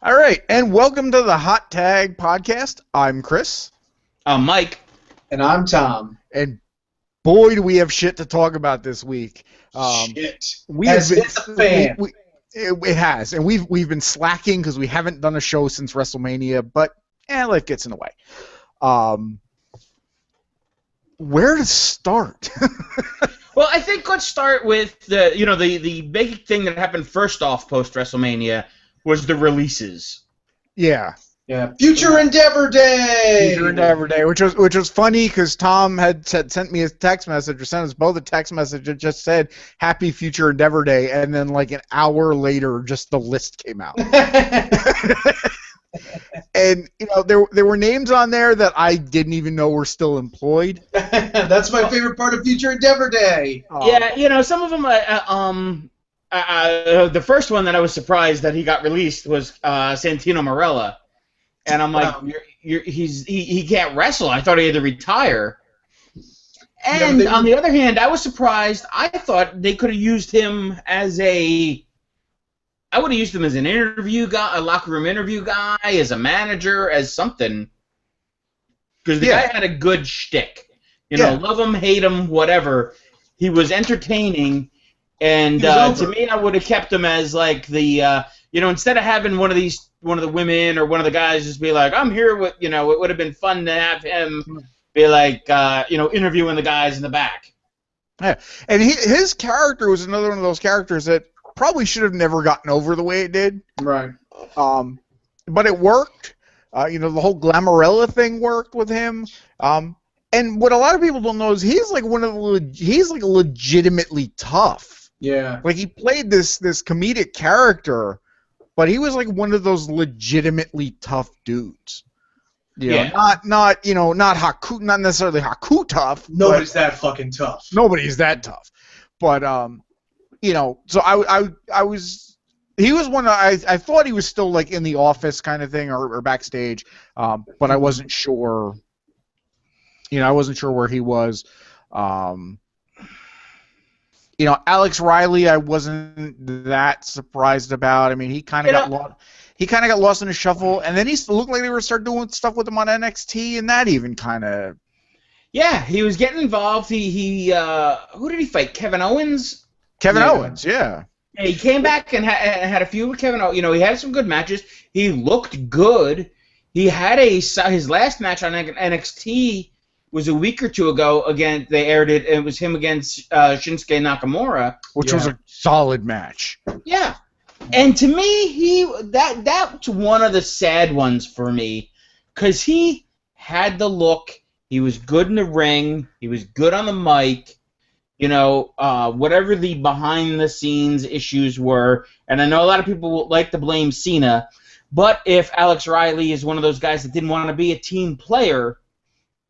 All right, and welcome to the Hot Tag Podcast. I'm Chris, Mike. And I'm Tom. and boy, do we have shit to talk about this week. Shit. We Has have been, hit the fan. it has, and we've been slacking because we haven't done a show since WrestleMania, but life gets in the way. Where to start? Well, I think let's start with the big thing that happened first off post WrestleMania was the releases. Yeah. Future Endeavor Day. Future Endeavor Day, which was funny because Tom had sent me a text message, or sent us both a text message that just said Happy Future Endeavor Day, and then like an hour later, just the list came out. And there were names on there that I didn't even know were still employed. That's my favorite part of Future Endeavor Day. Yeah, some of them. The first one that I was surprised that he got released was Santino Marella, and I'm like, Wow. he can't wrestle. I thought he had to retire. And Yeah, on the other hand, I was surprised. I thought they could have used him as I would have used him as an interview guy, a locker room interview guy, as a manager, as something. Because the guy had a good shtick. Love him, hate him, whatever. He was entertaining, and to me, I would have kept him as like the, instead of having one of the women or one of the guys just be like, I'm here with, it would have been fun to have him be like, interviewing the guys in the back. Yeah, and his character was another one of those characters that probably should have never gotten over the way it did. Right. But it worked. The whole Glamourella thing worked with him. And what a lot of people don't know is he's like legitimately tough. Yeah. Like he played this comedic character, but he was like one of those legitimately tough dudes. Not Haku, not necessarily Haku tough. Nobody's that fucking tough. Nobody's that tough. But so I was, he was one I thought he was still like in the office kind of thing or backstage, but I wasn't sure. I wasn't sure where he was. Alex Riley, I wasn't that surprised about. I mean, he kind of got lost. He kind of got lost in the shuffle, and then he looked like they were starting doing stuff with him on NXT, and that even kind of. Yeah, he was getting involved. He who did he fight? Kevin Owens. Kevin Owens, yeah. He came back and had a feud with Kevin Owens. He had some good matches. He looked good. He had his last match on NXT was a week or two ago. Again, they aired it. It was him against Shinsuke Nakamura, which was a solid match. Yeah, and to me, that's one of the sad ones for me, because he had the look. He was good in the ring. He was good on the mic. Whatever the behind-the-scenes issues were, and I know a lot of people would like to blame Cena, but if Alex Riley is one of those guys that didn't want to be a team player,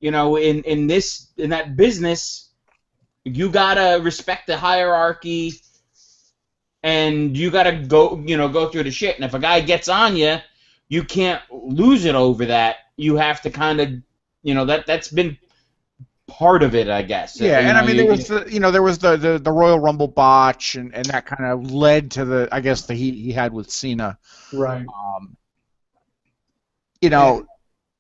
in that business, you gotta respect the hierarchy, and you gotta go through the shit. And if a guy gets on you, you can't lose it over that. You have to kind of, that's been part of it, I guess. Yeah, and I mean there was the Royal Rumble botch, and that kind of led to the heat he had with Cena. Right.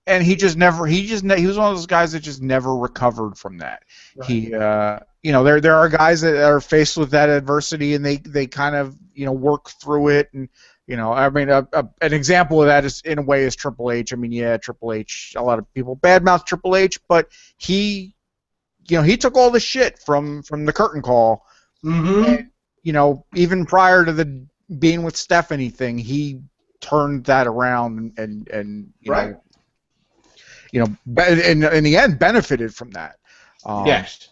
And he was one of those guys that just never recovered from that. Right. He there are guys that are faced with that adversity, and they kind of work through it, and I mean an example of that is in a way is Triple H. I mean, yeah, Triple H, a lot of people badmouth Triple H, but he took all the shit from the curtain call. Mm-hmm. And, even prior to the being with Stephanie thing, he turned that around and right. In the end benefited from that. Yes.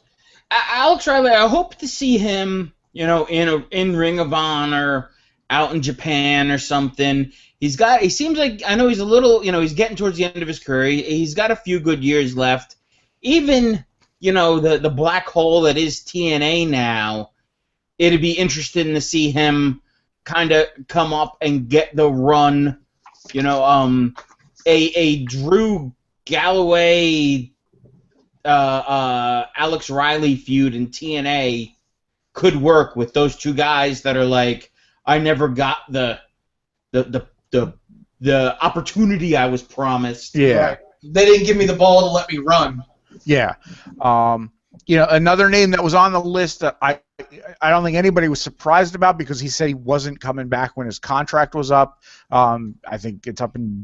Alex Riley, I hope to see him, in Ring of Honor, out in Japan or something. He seems like, I know he's a little, he's getting towards the end of his career. He's got a few good years left. Even, the black hole that is TNA now, it'd be interesting to see him kind of come up and get the run, a Drew Galloway, Alex Riley feud in TNA could work with those two guys that are like, I never got the the opportunity I was promised. Yeah. Right. They didn't give me the ball to let me run. Yeah. Another name that was on the list that I don't think anybody was surprised about because he said he wasn't coming back when his contract was up. I think it's up in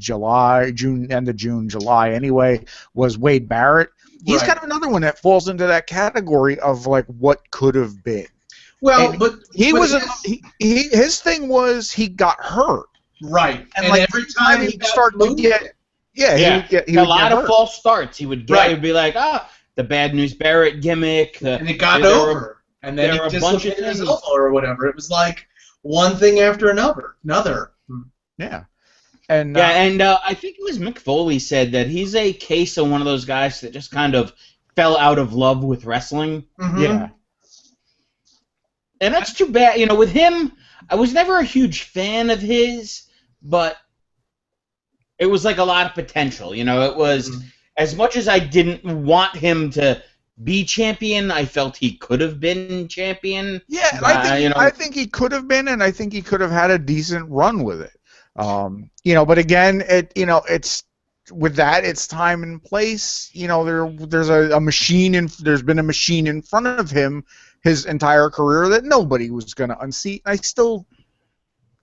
end of June, July anyway, was Wade Barrett. He's Right. kind of another one that falls into that category of like what could have been. Well, And but He but was his- his thing was he got hurt. right, and like every time he would got start to moved, get he A would lot get of hurt. false starts. He would get. Right. He'd be like, the bad news Barrett gimmick. and it got there were- over, and then there he were a just bunch looked of at his things. elbow or whatever. It was like one thing after another. Yeah. And Yeah, and I think it was Mick Foley said that he's a case of one of those guys that just kind of fell out of love with wrestling. Mhm. yeah. And that's too bad. You know, with him, I was never a huge fan of his, but it was like a lot of potential. You know, it was Mhm. as much as I didn't want him to be champion, I felt he could have been champion. Yeah, and I think you know- I think he could have been, and I think he could have had a decent run with it. But again, it's with that, it's time and place. There's a machine there's been a machine in front of him his entire career that nobody was going to unseat. I still,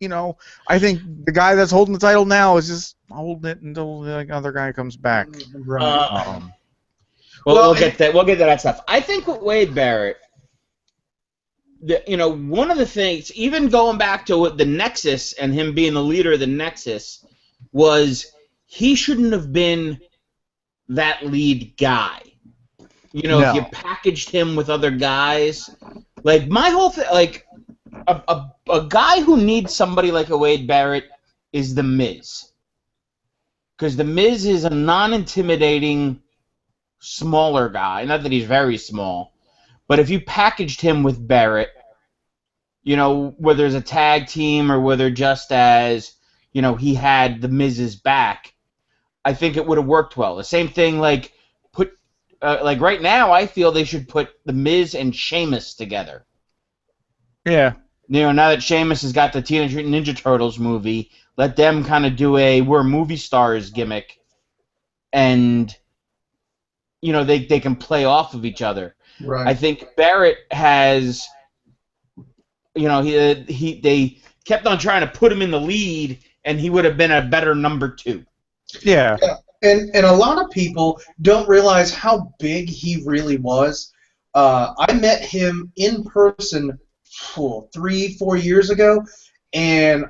I think the guy that's holding the title now is just holding it until the other guy comes back. Right. Well, Well, we'll get that. We'll get to that stuff. I think with Wade Barrett, one of the things, even going back to the Nexus and him being the leader of the Nexus, was he shouldn't have been that lead guy. No. If you packaged him with other guys, like my whole thing, like a guy who needs somebody like a Wade Barrett is The Miz, because The Miz is a non-intimidating, smaller guy. Not that he's very small, but if you packaged him with Barrett, whether it's a tag team or whether just as he had The Miz's back, I think it would have worked well. The same thing, like right now, I feel they should put The Miz and Sheamus together. Yeah. Now that Sheamus has got the Teenage Mutant Ninja Turtles movie, let them kind of do a we're movie stars gimmick, and they can play off of each other. Right. I think Barrett has, they kept on trying to put him in the lead, and he would have been a better number 2. Yeah. And a lot of people don't realize how big he really was. I met him in person 3-4 years ago, and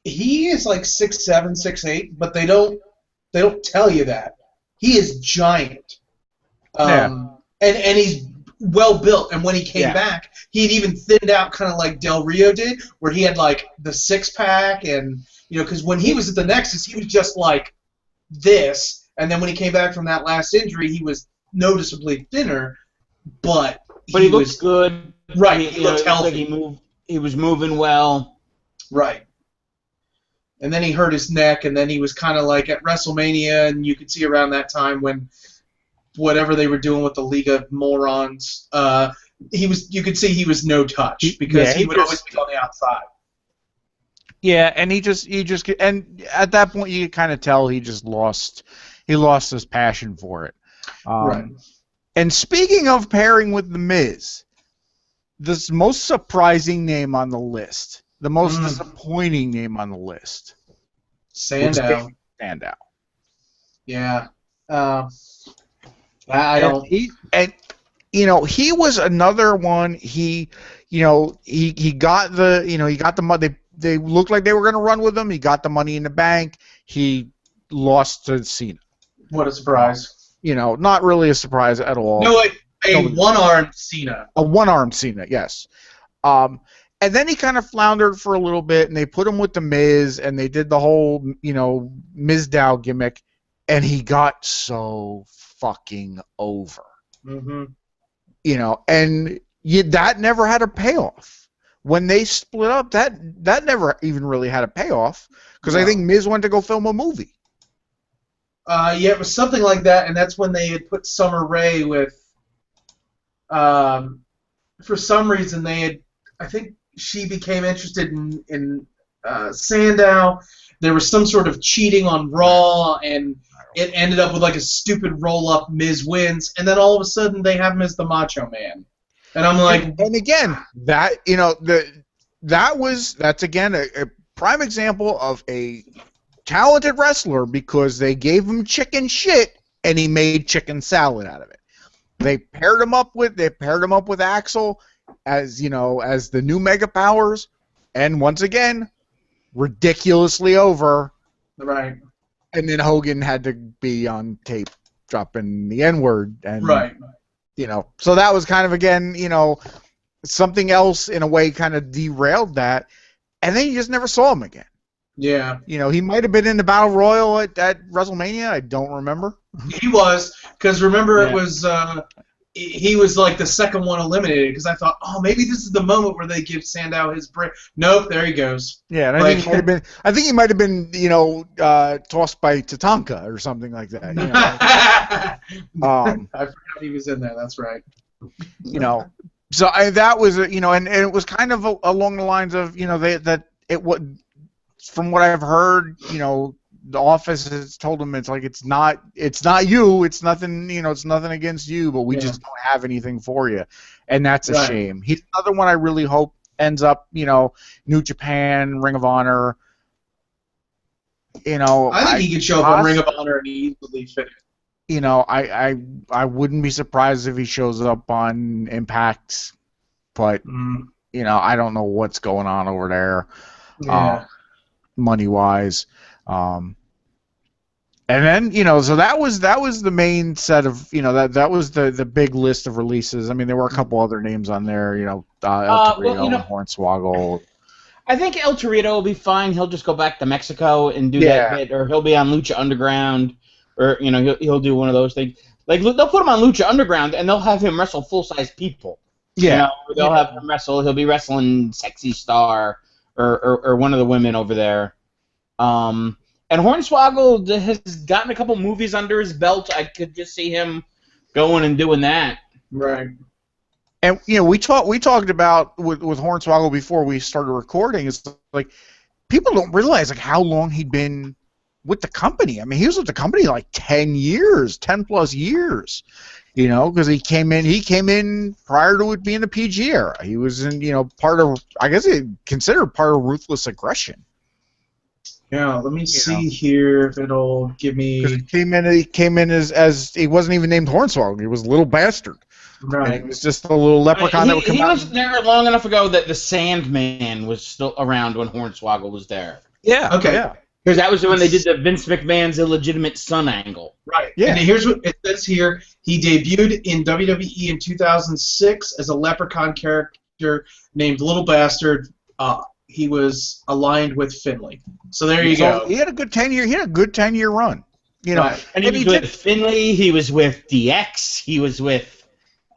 he is like 6'7", 6'8", but they don't tell you that. He is giant. And he's well built, and when he came back, he had even thinned out kind of like Del Rio did, where he had like the 6-pack, and because when he was at the Nexus, he was just like this, and then when he came back from that last injury, he was noticeably thinner, but he looked good. Right, he looked healthy. healthy. He was moving well. Right. And then he hurt his neck, and then he was kind of like at WrestleMania, and you could see around that time when whatever they were doing with the League of Morons, you could see he was no touch because he would always be on the outside. Yeah, and and at that point you kind of tell he lost his passion for it. Right. And speaking of pairing with The Miz, the most surprising name on the list, the most disappointing name on the list, Sandow. Sandow. Yeah. I don't. He was another one. He got the money. They looked like they were going to run with him. He got the Money in the Bank. He lost to Cena. What a surprise. Not really a surprise at all. No, a one-armed Cena. A one-armed Cena, yes. And then he kind of floundered for a little bit, and they put him with the Miz, and they did the whole, Mizdow gimmick, and he got so fucking over. Mm-hmm. And that never had a payoff. When they split up, that never even really had a payoff, because I think Miz went to go film a movie. Yeah, it was something like that, and that's when they had put Summer Rae with. For some reason, I think she became interested in Sandow. There was some sort of cheating on Raw, and it ended up with like a stupid roll-up. Miz wins, and then all of a sudden they have him as the Macho Man, and I'm like, and again, that that's again a prime example of a talented wrestler because they gave him chicken shit and he made chicken salad out of it. They paired him up with Axel as as the new Mega Powers, and once again, ridiculously over. right, And then Hogan had to be on tape dropping the N-word, and right, so that was kind of again something else in a way kind of derailed that, and then you just never saw him again. yeah. He might have been in the Battle Royal at WrestleMania. I don't remember. He was, because remember Yeah. it was he was like the second one eliminated, because I thought, oh, maybe this is the moment where they give Sandow his break. Nope, there he goes. Yeah, and I think he might have been tossed by Tatanka or something like that. I Um, forgot he was in there. That's right. So that was and it was kind of along the lines of from what I've heard, the office has told him it's not you, it's nothing, it's nothing against you, but we just don't have anything for you, and that's a Right. shame. He's another one I really hope ends up, New Japan, Ring of Honor. I think he could show up on Ring of Honor and easily fit it. I wouldn't be surprised if he shows up on Impact, but I don't know what's going on over there, Yeah. money wise. And then so that was the main set of that was the big list of releases. I mean, there were a couple other names on there, El Torito, and Hornswoggle. I think El Torito will be fine. He'll just go back to Mexico and do that bit, or he'll be on Lucha Underground, or he'll do one of those things. Like they'll put him on Lucha Underground and they'll have him wrestle full-size people. Yeah, they'll have him wrestle. He'll be wrestling Sexy Star or one of the women over there. And Hornswoggle has gotten a couple movies under his belt. I could just see him going and doing that. Right. And we talked about with Hornswoggle before we started recording. It's like people don't realize like how long he'd been with the company. I mean, he was with the company like 10 plus years. Because he came in prior to it being the PG era. He was in part of, I guess he considered part of Ruthless Aggression. Yeah, let me see here if it'll give me. Because he came in as he wasn't even named Hornswoggle. He was Little Bastard. Right. And he was just a little leprechaun that would come out. He was there long enough ago that the Sandman was still around when Hornswoggle was there. Yeah. Okay. Yeah. Because that was when they did the Vince McMahon's illegitimate son angle. Right. Yeah. And here's what it says here. He debuted in WWE in 2006 as a leprechaun character named Little Bastard. He was aligned with Finlay. So there you go. He had a good 10-year. He had a good 10-year run. Right. And he was with Finlay. He was with DX. He was with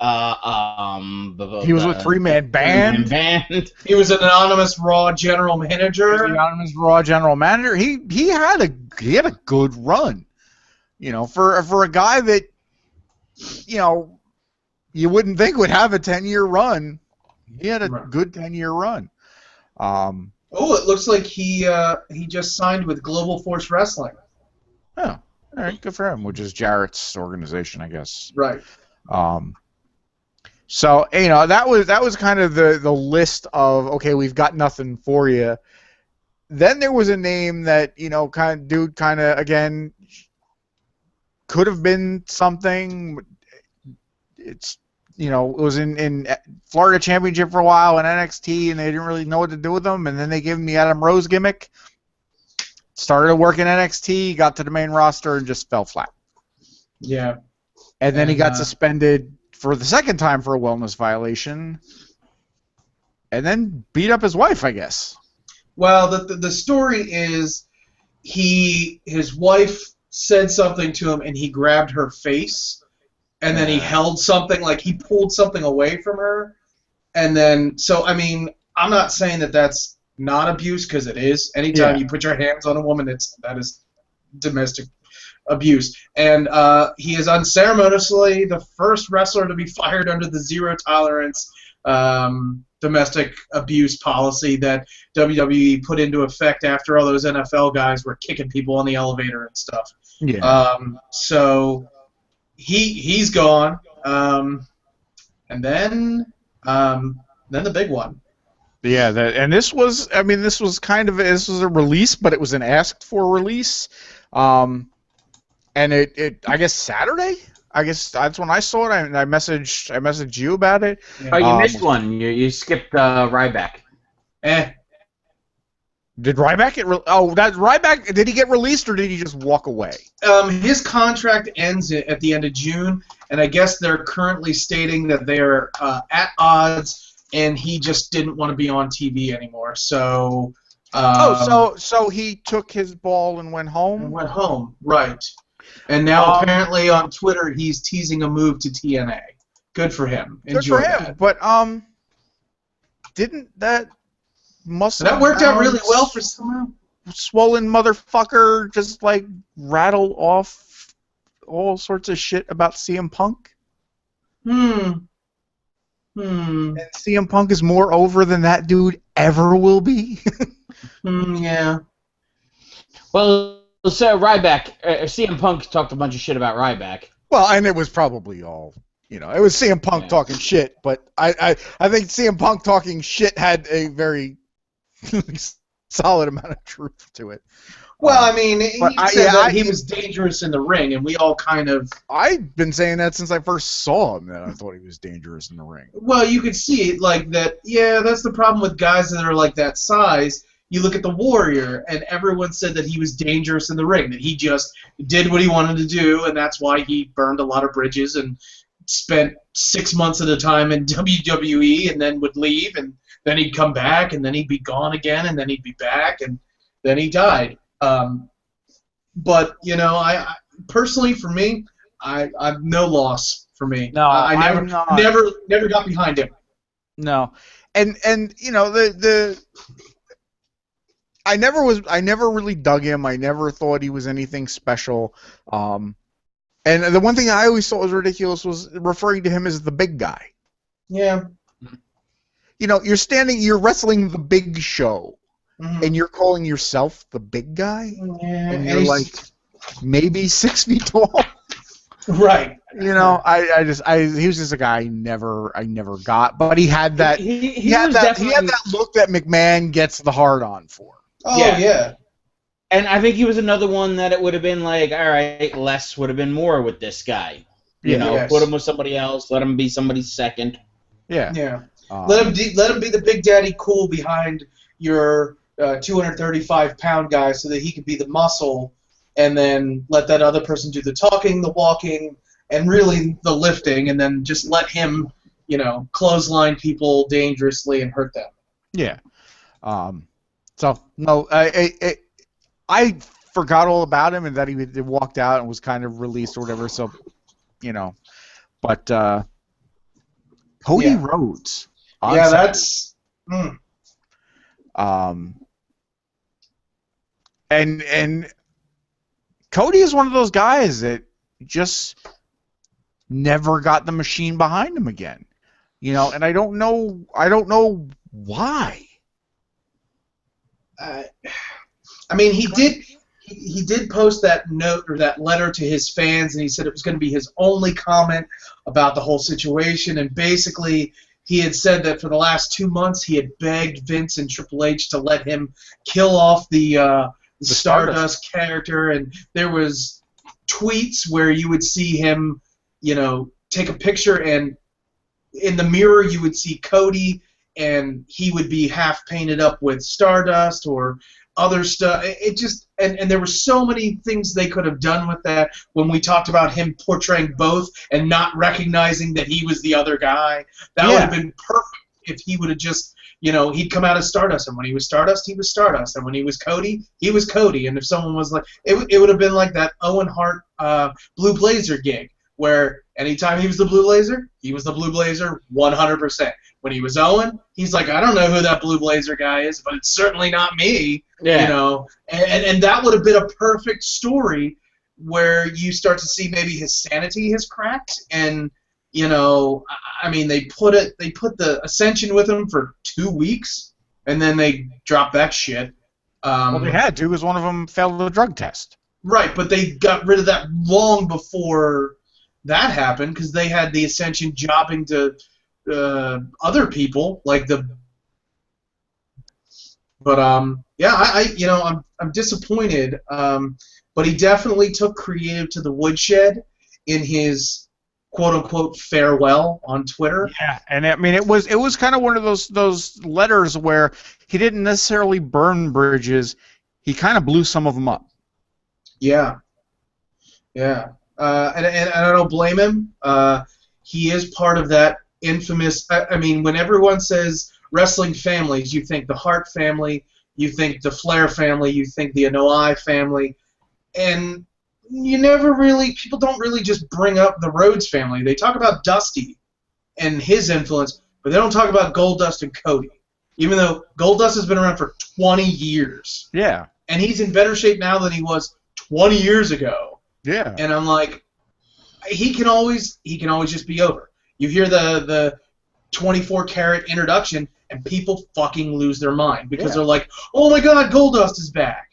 he was with Three-Man Band. He was an anonymous Raw general manager. Anonymous Raw general manager. He had a good run. For a guy that you wouldn't think would have a 10-year run. He had a good 10-year run. It looks like he just signed with Global Force Wrestling. Oh, all right, good for him. Which is Jarrett's organization, I guess. Right. So that was kind of the list of okay, we've got nothing for you. Then there was a name that kind of again could have been something. It's it was in Florida Championship for a while in NXT, and they didn't really know what to do with him. And then they gave him the Adam Rose gimmick. Started working NXT, got to the main roster, and just fell flat. Yeah. And then he got suspended for the second time for a wellness violation, and then beat up his wife, I guess. Well, the story is his wife said something to him, and he grabbed her face, and then he held something, like he pulled something away from her, and then, so, I mean, I'm not saying that that's not abuse, because it is. Anytime you put your hands on a woman, that is domestic abuse. And he is unceremoniously the first wrestler to be fired under the zero tolerance domestic abuse policy that WWE put into effect after all those NFL guys were kicking people on the elevator and stuff. Yeah. So he's gone, and then the big one. Yeah, and this was a release, but it was an asked for release, and it I guess Saturday. I guess that's when I saw it. I messaged you about it. Yeah. Oh, you missed one. You skipped Ryback. Did Ryback get? Ryback. Did he get released or did he just walk away? His contract ends at the end of June, and I guess they're currently stating that they're at odds. And he just didn't want to be on TV anymore, so. So he took his ball and went home. And went home, right? And now apparently on Twitter he's teasing a move to TNA. Good for him. Enjoy good for him. That. But didn't that that worked out really well for someone? Swollen motherfucker just like rattle off all sorts of shit about CM Punk. And CM Punk is more over than that dude ever will be. Yeah. Well, so Ryback, CM Punk talked a bunch of shit about Ryback. Well, and it was probably all, it was CM Punk talking shit, but I think CM Punk talking shit had a very solid amount of truth to it. Well, I mean, he said that he was dangerous in the ring, and we all kind of... I've been saying that since I first saw him, that I thought he was dangerous in the ring. Well, you could see it like that. Yeah, that's the problem with guys that are like that size. You look at the Warrior, and everyone said that he was dangerous in the ring, that he just did what he wanted to do, and that's why he burned a lot of bridges and spent 6 months at a time in WWE, and then would leave, and then he'd come back, and then he'd be gone again, and then he'd be back, and then he died. But I personally, for me, I've no loss for me. No, I never got behind him. No, and I never really dug him. I never thought he was anything special. And the one thing I always thought was ridiculous was referring to him as the big guy. Yeah. You're wrestling the Big Show. And you're calling yourself the big guy? Yeah, and you're like maybe 6 feet tall? Right. He was just a guy I never got, but he had that he had that look that McMahon gets the hard on for. Oh yeah. And I think he was another one that it would have been like, all right, less would have been more with this guy. Put him with somebody else, let him be somebody's second. Yeah. Yeah. Let him be the big daddy cool behind your 235-pound guy so that he could be the muscle, and then let that other person do the talking, the walking, and really the lifting, and then just let him, clothesline people dangerously and hurt them. Yeah. So no, I forgot all about him and that he walked out and was kind of released or whatever. So, but Cody Rhodes. Yeah, that's. And Cody is one of those guys that just never got the machine behind him again. And I don't know why. I mean, he did post that note or that letter to his fans, and he said it was going to be his only comment about the whole situation, and basically he had said that for the last 2 months he had begged Vince and Triple H to let him kill off the Stardust character, and there was tweets where you would see him, take a picture, and in the mirror you would see Cody, and he would be half painted up with Stardust or other stuff. It just and there were so many things they could have done with that when we talked about him portraying both and not recognizing that he was the other guy. That would have been perfect if he would have just, he'd come out as Stardust, and when he was Stardust, he was Stardust, and when he was Cody, he was Cody. And if someone was like, it would have been like that Owen Hart Blue Blazer gig, where anytime he was the Blue Blazer, he was the Blue Blazer 100%. When he was Owen, he's like, I don't know who that Blue Blazer guy is, but it's certainly not me. Yeah. And that would have been a perfect story where you start to see maybe his sanity has cracked, and You know, I mean, they put the Ascension with him for 2 weeks, and then they dropped that shit. Well, they had to, because one of them failed the drug test. Right, but they got rid of that long before that happened, because they had the Ascension jobbing to other people, like the. But yeah, I'm disappointed. But he definitely took creative to the woodshed in his quote unquote farewell on Twitter. Yeah, and I mean it was kind of one of those letters where he didn't necessarily burn bridges, he kind of blew some of them up. Yeah, yeah, and I don't blame him. He is part of that infamous. I mean, when everyone says wrestling families, you think the Hart family, you think the Flair family, you think the Anoa'i family, and people don't really just bring up the Rhodes family. They talk about Dusty and his influence, but they don't talk about Goldust and Cody. Even though Goldust has been around for 20 years. Yeah. And he's in better shape now than he was 20 years ago. Yeah. And I'm like, he can always just be over. You hear the 24-karat introduction, and people fucking lose their mind because they're like, oh my god, Goldust is back.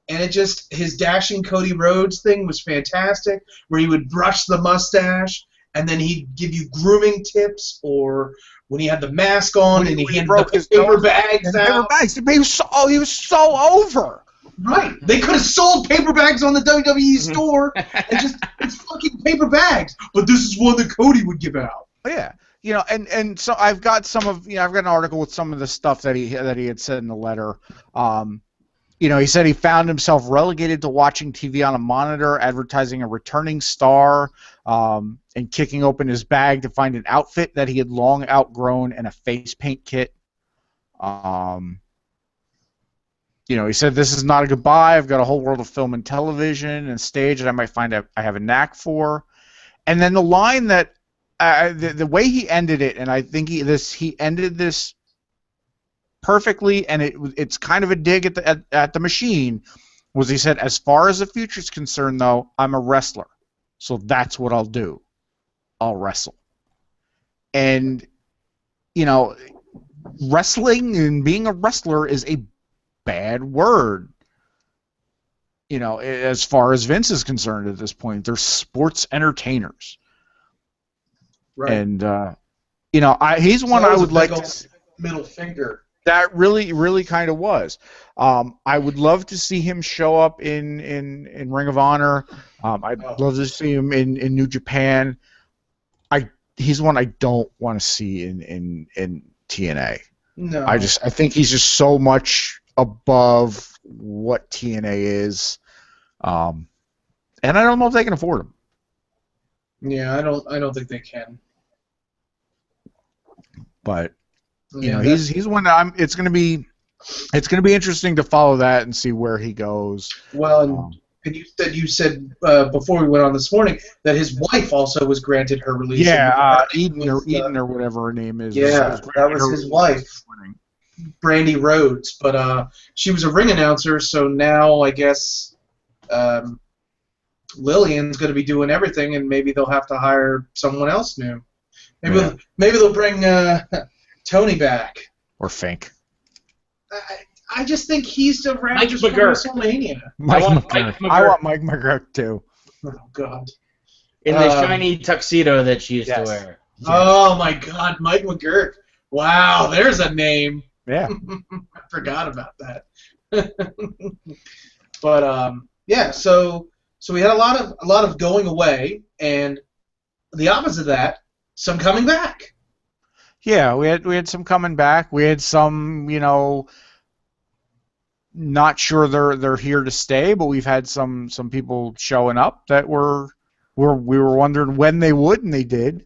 And his dashing Cody Rhodes thing was fantastic, where he would brush the mustache, and then he'd give you grooming tips, or when he had the mask on and he handed the paper bags out. He was so over. Right. They could have sold paper bags on the WWE store and it's fucking paper bags. But this is one that Cody would give out. Yeah. You know, and so I've got I've got an article with some of the stuff that he had said in the letter. You know, he said he found himself relegated to watching TV on a monitor, advertising a returning star, and kicking open his bag to find an outfit that he had long outgrown and a face paint kit. You know, he said, this is not a goodbye. I've got a whole world of film and television and stage that I might find I have a knack for. And then the line that, the way he ended it, and I think he ended this perfectly, and it's kind of a dig at the machine, was he said, as far as the future's concerned, though, I'm a wrestler. So that's what I'll do. I'll wrestle. And, you know, wrestling and being a wrestler is a bad word. You know, as far as Vince is concerned at this point, they're sports entertainers. Right. And, you know, he's one I would like to... Middle finger. That really, really kind of was. I would love to see him show up in Ring of Honor. I'd love to see him in New Japan. He's one I don't want to see in TNA. No. I think he's just so much above what TNA is, and I don't know if they can afford him. Yeah, I don't think they can. But you know, he's one that it's going to be interesting to follow that and see where he goes. Well, and you said before we went on this morning that his wife also was granted her release. Yeah, Eden or whatever her name is. Yeah, that was his wife, Brandy Rhodes. But she was a ring announcer, so now I guess Lillian's going to be doing everything, and maybe they'll have to hire someone else new. Maybe they'll bring Tony back. Or Fink. I just think he's around Mike just McGurk. for WrestleMania. I want Mike McGurk too. Oh God. In the shiny tuxedo that she used to wear. Oh my God, Mike McGurk. Wow, there's a name. Yeah. I forgot about that. But yeah, so we had a lot of going away, and the opposite of that, some coming back. Yeah, we had some coming back. We had some, you know, not sure they're here to stay, but we've had some people showing up that we were wondering when they would, and they did.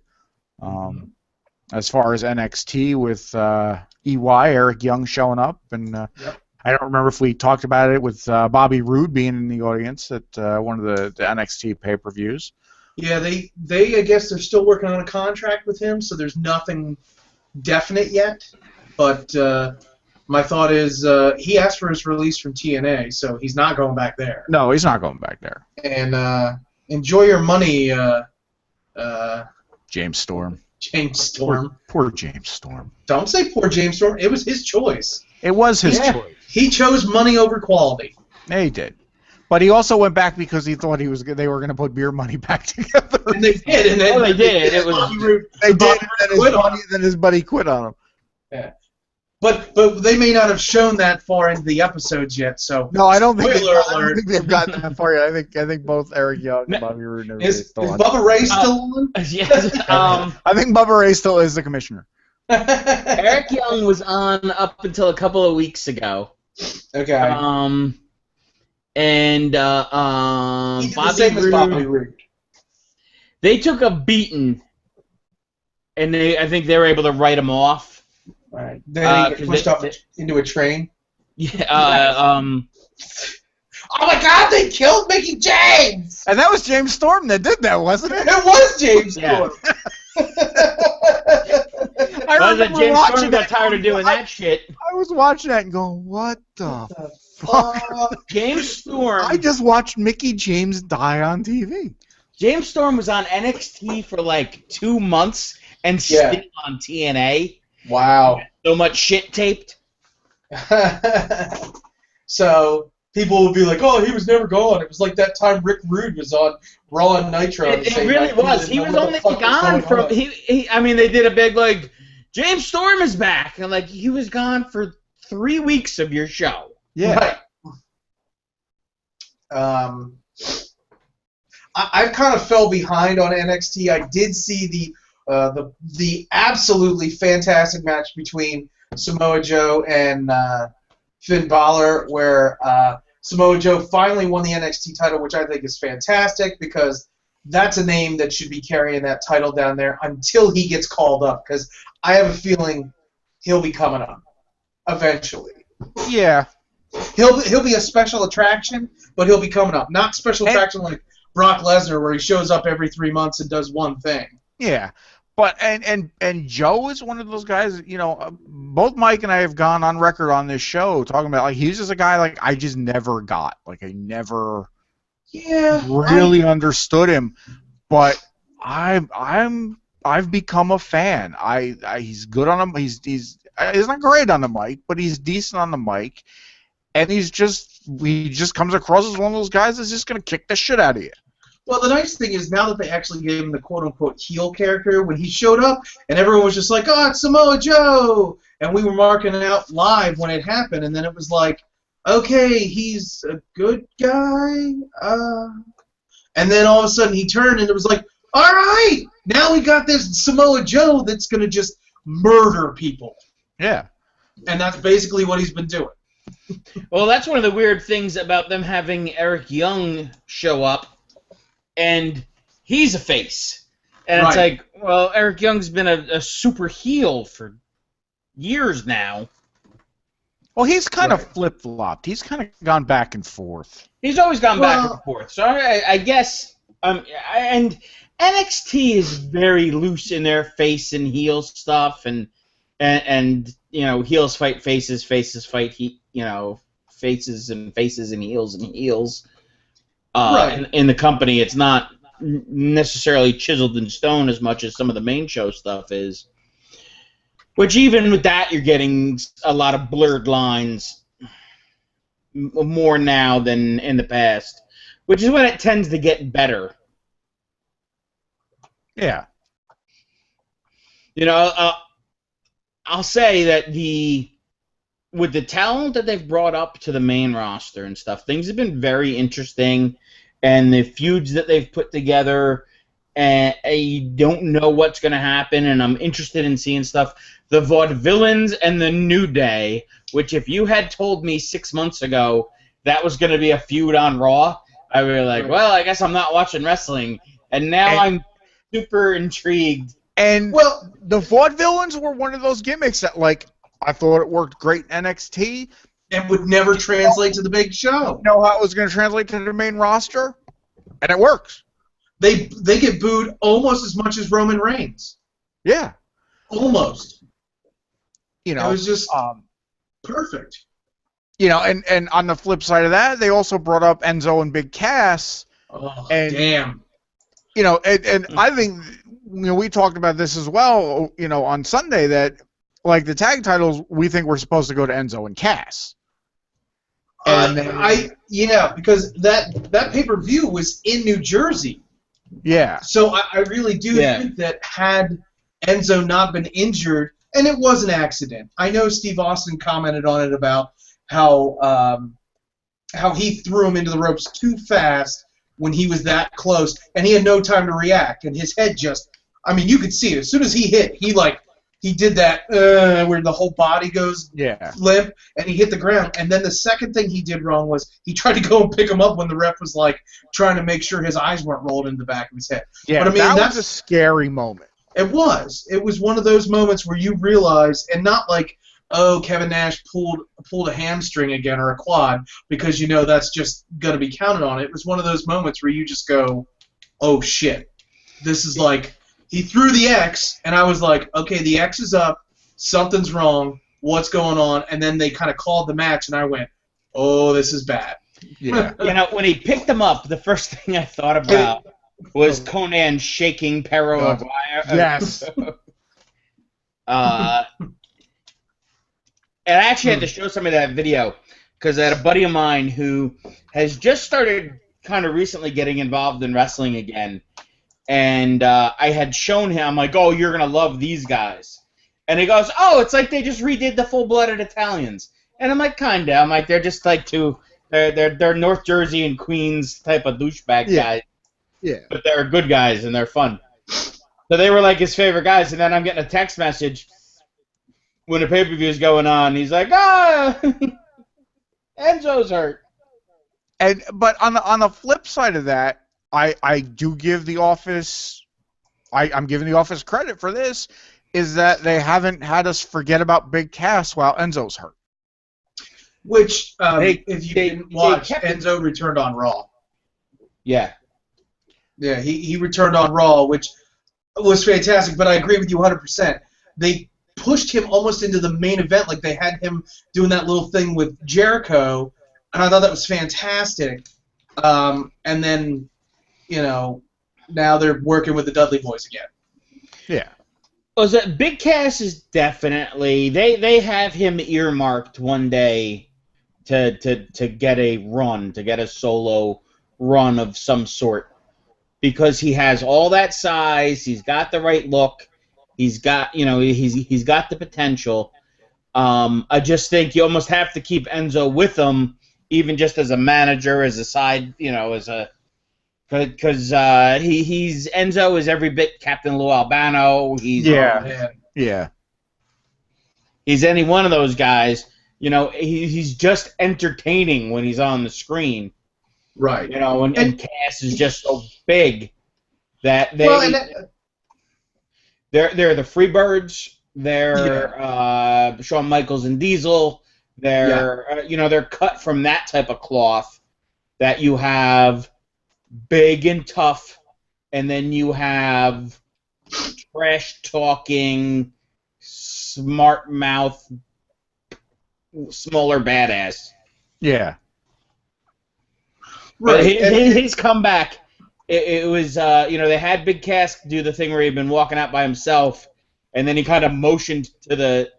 As far as NXT with EY, Eric Young showing up, and yep. I don't remember if we talked about it with Bobby Roode being in the audience at one of the NXT pay-per-views. Yeah, they I guess they're still working on a contract with him, so there's nothing definite yet. But my thought is he asked for his release from TNA, so he's not going back there. No, he's not going back there. And enjoy your money, James Storm. James Storm. Poor James Storm. Don't say poor James Storm. It was his choice. It was his Yeah. choice. He chose money over quality. Yeah, he did. But he also went back because he thought they were going to put beer money back together. And they did. And then Oh, they did. It was- Bobby Roode- They did, Bobby and Roode quit on then his buddy quit on him. Yeah. But they may not have shown that far into the episodes yet. So No, I don't think Spoiler I don't alert. think they've gotten that far yet. I think both Eric Young and Bobby Roode never is still on. Bubba Ray still on? Yes. I think Bubba Ray still is the commissioner. Eric Young was on up until a couple of weeks ago. Okay. And He did the Bobby same as Roode, Bobby Roode. they took a beating, and I think they were able to write him off. Right. Then he 'cause got pushed they- off into a train. Yeah. Oh my God! They killed Mickey James. And that was James Storm that did that, wasn't it? It was James Yeah. Storm. I Well, remember James watching Storm got that. tired of doing that shit. I was watching that and going, "What the fuck?" James Storm. I just watched Mickey James die on TV. James Storm was on NXT for like 2 months and Yeah. still on TNA. Wow. So much shit taped. So people would be like, "Oh, he was never gone." It was like that time Rick Rude was on Raw and Nitro. It saying, really like, was. didn't He know was what the only fuck gone going from. on. I mean, they did a big like, James Storm is back, and like he was gone for 3 weeks of your show. Yeah. Right. I kind of fell behind on NXT. I did see the absolutely fantastic match between Samoa Joe and Finn Balor, where Samoa Joe finally won the NXT title, which I think is fantastic because that's a name that should be carrying that title down there until he gets called up, because I have a feeling he'll be coming up eventually. Yeah. He'll be a special attraction, but he'll be coming up. Not special attraction like Brock Lesnar, where he shows up every 3 months and does one thing. Yeah. But and Joe is one of those guys, both Mike and I have gone on record on this show talking about, like, he's just a guy like I just never got. Like, I never really understood him. But I've become a fan. He's good on him. He's not great on the mic, but he's decent on the mic. And he just comes across as one of those guys that's just gonna kick the shit out of you. Well, the nice thing is now that they actually gave him the quote-unquote heel character, when he showed up and everyone was just like, "Oh, it's Samoa Joe!" And we were marking it out live when it happened, and then it was like, okay, he's a good guy. And then all of a sudden he turned and it was like, all right, now we got this Samoa Joe that's going to just murder people. Yeah. And that's basically what he's been doing. Well, that's one of the weird things about them having Eric Young show up, and he's a face. And it's Right. like, well, Eric Young's been a super heel for years now. Well, he's kind of Right. flip-flopped. He's kind of gone back and forth. He's always gone back Well- and forth. So I guess, and NXT is very loose in their face and heel stuff, and heels fight faces, faces fight faces and heels. Right. In the company, it's not necessarily chiseled in stone as much as some of the main show stuff is. Which even with that, you're getting a lot of blurred lines more now than in the past, which is when it tends to get better. Yeah. I'll say that with the talent that they've brought up to the main roster and stuff, things have been very interesting, and the feuds that they've put together, and I don't know what's going to happen, and I'm interested in seeing stuff. The Vaudevillains and the New Day, which if you had told me 6 months ago that was going to be a feud on Raw, I would be like, well, I guess I'm not watching wrestling, and now I'm super intrigued. And the Vaudevillains were one of those gimmicks that, like, I thought it worked great in NXT. And would never translate to the big show. You know how it was going to translate to the main roster? And it works. They get booed almost as much as Roman Reigns. Yeah. Almost. It It was just perfect. And on the flip side of that, they also brought up Enzo and Big Cass. Oh, And- damn. And I think we talked about this as well, on Sunday, that like the tag titles we think were supposed to go to Enzo and Cass. And because that pay-per-view was in New Jersey. Yeah. So I really do think that had Enzo not been injured, and it was an accident. I know Steve Austin commented on it about how he threw him into the ropes too fast when he was that close, and he had no time to react, and his head just, you could see it. As soon as he hit, he did that where the whole body goes limp, and he hit the ground. And then the second thing he did wrong was he tried to go and pick him up when the ref was trying to make sure his eyes weren't rolled into the back of his head. Yeah, but, that was a scary moment. It was. It was one of those moments where you realize, and not like, oh, Kevin Nash pulled a hamstring again or a quad, because that's just going to be counted on. It was one of those moments where you just go, oh shit, this is he threw the X, and I was like, okay, the X is up, something's wrong, what's going on? And then they kind of called the match, and I went, oh, this is bad. Yeah. When he picked him up, the first thing I thought about was Conan shaking Perro Aguirre. Yes. And I actually had to show somebody that video because I had a buddy of mine who has just started kind of recently getting involved in wrestling again. And I had shown him, I'm like, oh, you're going to love these guys. And he goes, oh, it's like they just redid the Full-Blooded Italians. And I'm like, kind of. I'm like, they're just like they're North Jersey and Queens type of douchebag guys. Yeah. But they're good guys and they're fun. So they were like his favorite guys. And then I'm getting a text message when the pay-per-view is going on. He's like, Enzo's hurt. But on the flip side of that, I do give the Office, I'm giving the Office credit for this, is that they haven't had us forget about Big Cass while Enzo's hurt. Which, if you didn't watch, Enzo returned on Raw. Yeah. Yeah, he returned on Raw, which was fantastic, but I agree with you 100%. They pushed him almost into the main event, like they had him doing that little thing with Jericho, and I thought that was fantastic. And then, now they're working with the Dudley Boys again. Yeah. Was that Big Cass is definitely they have him earmarked one day to get a run, to get a solo run of some sort, because he has all that size, he's got the right look, he's got he's got the potential. I just think you almost have to keep Enzo with him, even just as a manager, as a side, as a because he's Enzo is every bit Captain Lou Albano. He's he's any one of those guys. He's just entertaining when he's on the screen. Right. And Cass is just so big that they're the Freebirds. They're Shawn Michaels and Diesel. They're they're cut from that type of cloth that you have big and tough, and then you have trash talking, smart mouth, smaller badass. Yeah. Right. His comeback, it was they had Big Cass do the thing where he'd been walking out by himself, and then he kind of motioned to the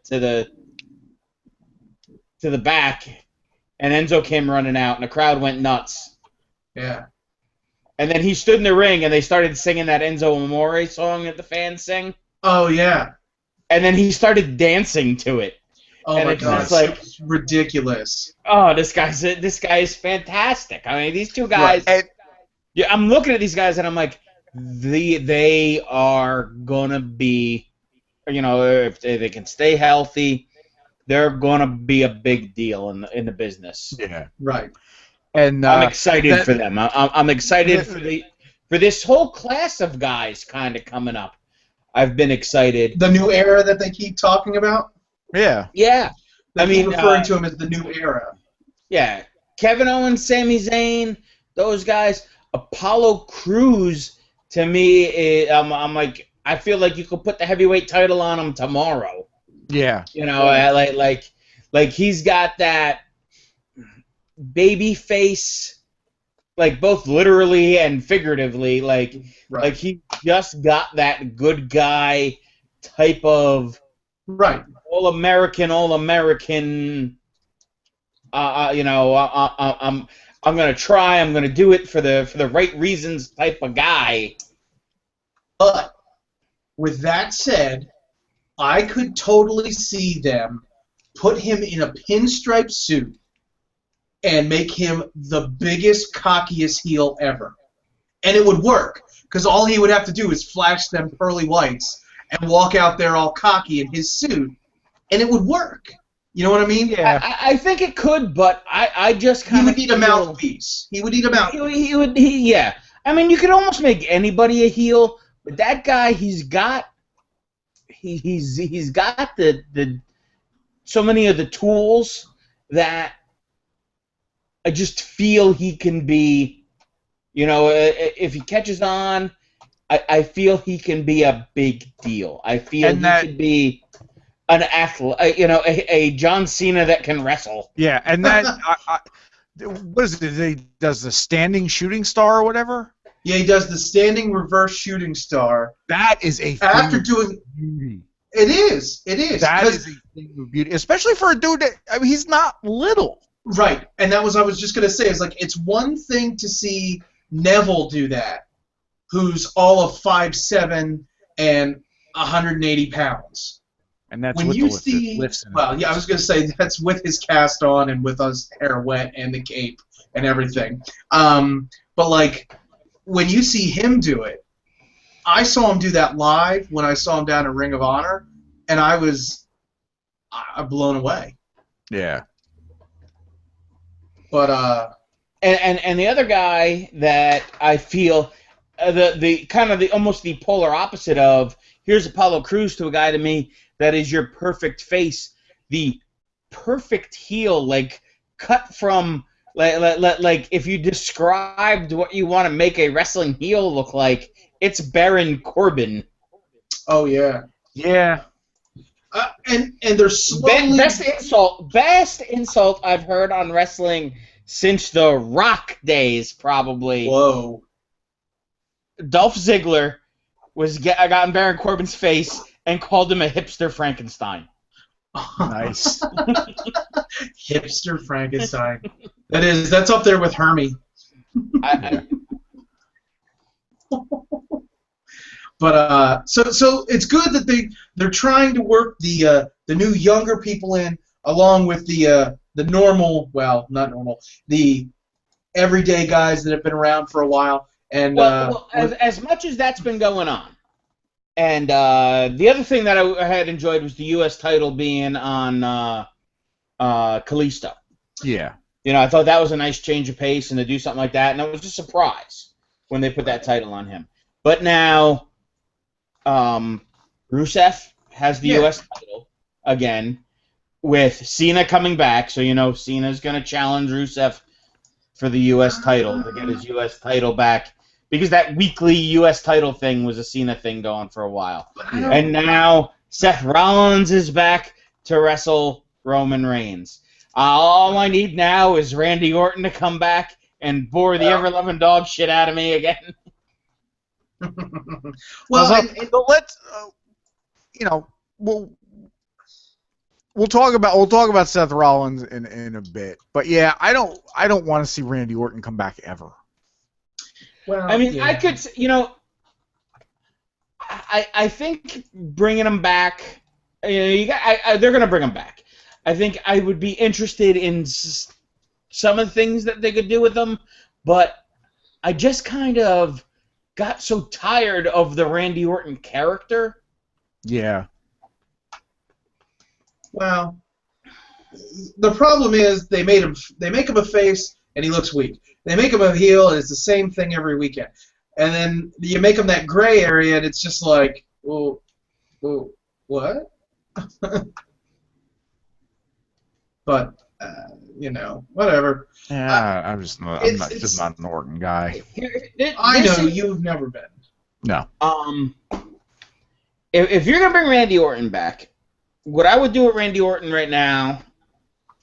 back, and Enzo came running out, and the crowd went nuts. Yeah. And then he stood in the ring, and they started singing that Enzo Amore song that the fans sing. Oh, yeah. And then he started dancing to it. Oh, my God. It's ridiculous. Oh, this guy is fantastic. I mean, these two guys... Right. I'm looking at these guys, and I'm like, they are going to be... if they can stay healthy, they're going to be a big deal in the business. Yeah. Right. And I'm excited for them. I'm excited for this whole class of guys kind of coming up. I've been excited. The new era that they keep talking about? Yeah. Yeah. They keep referring to him as the new era. Yeah. Kevin Owens, Sami Zayn, those guys. Apollo Crews, to me, I'm like, I feel like you could put the heavyweight title on him tomorrow. Yeah. Like he's got that baby face like both literally and figuratively. Like Right. he just got that good guy type of Right. all American. I'm gonna try. I'm gonna do it for the right reasons type of guy. But with that said, I could totally see them put him in a pinstripe suit and make him the biggest, cockiest heel ever. And it would work, because all he would have to do is flash them pearly whites and walk out there all cocky in his suit, and it would work. You know what I mean? Yeah. I think it could, but I just He kind of would need a mouthpiece. He would need a mouthpiece. Yeah. I mean, you could almost make anybody a heel, but that guy, he's got the so many of the tools that I just feel he can be. You know, if he catches on, I feel he can be a big deal. I feel he could be an athlete, a John Cena that can wrestle. Yeah, and that what is it? He does the standing shooting star or whatever. Yeah, he does the standing reverse shooting star. That is a After thing doing, of beauty. it is. That is a thing of beauty, especially for a dude that he's not little. Right, and that was I was just gonna say. It's like it's one thing to see Neville do that, who's all of 5'7" and 180 pounds. And that's When with you the see, lifts in it. well, yeah, I was gonna say that's with his cast on and with us hair wet and the cape and everything. But like when you see him do it, I saw him do that live when I saw him down in Ring of Honor, and I was blown away. Yeah. But And the other guy that I feel the kind of the almost the polar opposite of, here's Apollo Crews to a guy to me that is your perfect face, the perfect heel, like cut from like if you described what you want to make a wrestling heel look like, it's Baron Corbin. oh yeah, Yeah. and they're slowly Best insult I've heard on wrestling since the Rock days, probably. Whoa. Dolph Ziggler got in Baron Corbin's face and called him a hipster Frankenstein. Nice. Hipster Frankenstein. That's up there with Hermie. But so it's good that they're trying to work the new younger people in along with the normal, well, not normal, the everyday guys that have been around for a while. And as much as that's been going on, and the other thing that I had enjoyed was the U.S. title being on Kalisto. Yeah. You know, I thought that was a nice change of pace and to do something like that, and it was a surprise when they put that title on him. But now, Rusev has the U.S. title again, with Cena coming back, so you know Cena's going to challenge Rusev for the U.S. title, to get his U.S. title back, because that weekly U.S. title thing was a Cena thing going for a while. Yeah. And now Seth Rollins is back to wrestle Roman Reigns. All I need now is Randy Orton to come back and bore the ever-loving dog shit out of me again. well, so let's, we'll talk about Seth Rollins in a bit, but yeah, I don't want to see Randy Orton come back ever. well, I mean, yeah. I could, I think bringing him back, they're going to bring him back. I think I would be interested in some of the things that they could do with them, but I just kind of got so tired of the Randy Orton character. Yeah. Well, the problem is they make him a face and he looks weak. They make him a heel and it's the same thing every weekend. And then you make him that gray area and it's just like, well what? But whatever. Yeah, I'm just not an Orton guy. I know you've never been. No. If you're gonna bring Randy Orton back, what I would do with Randy Orton right now,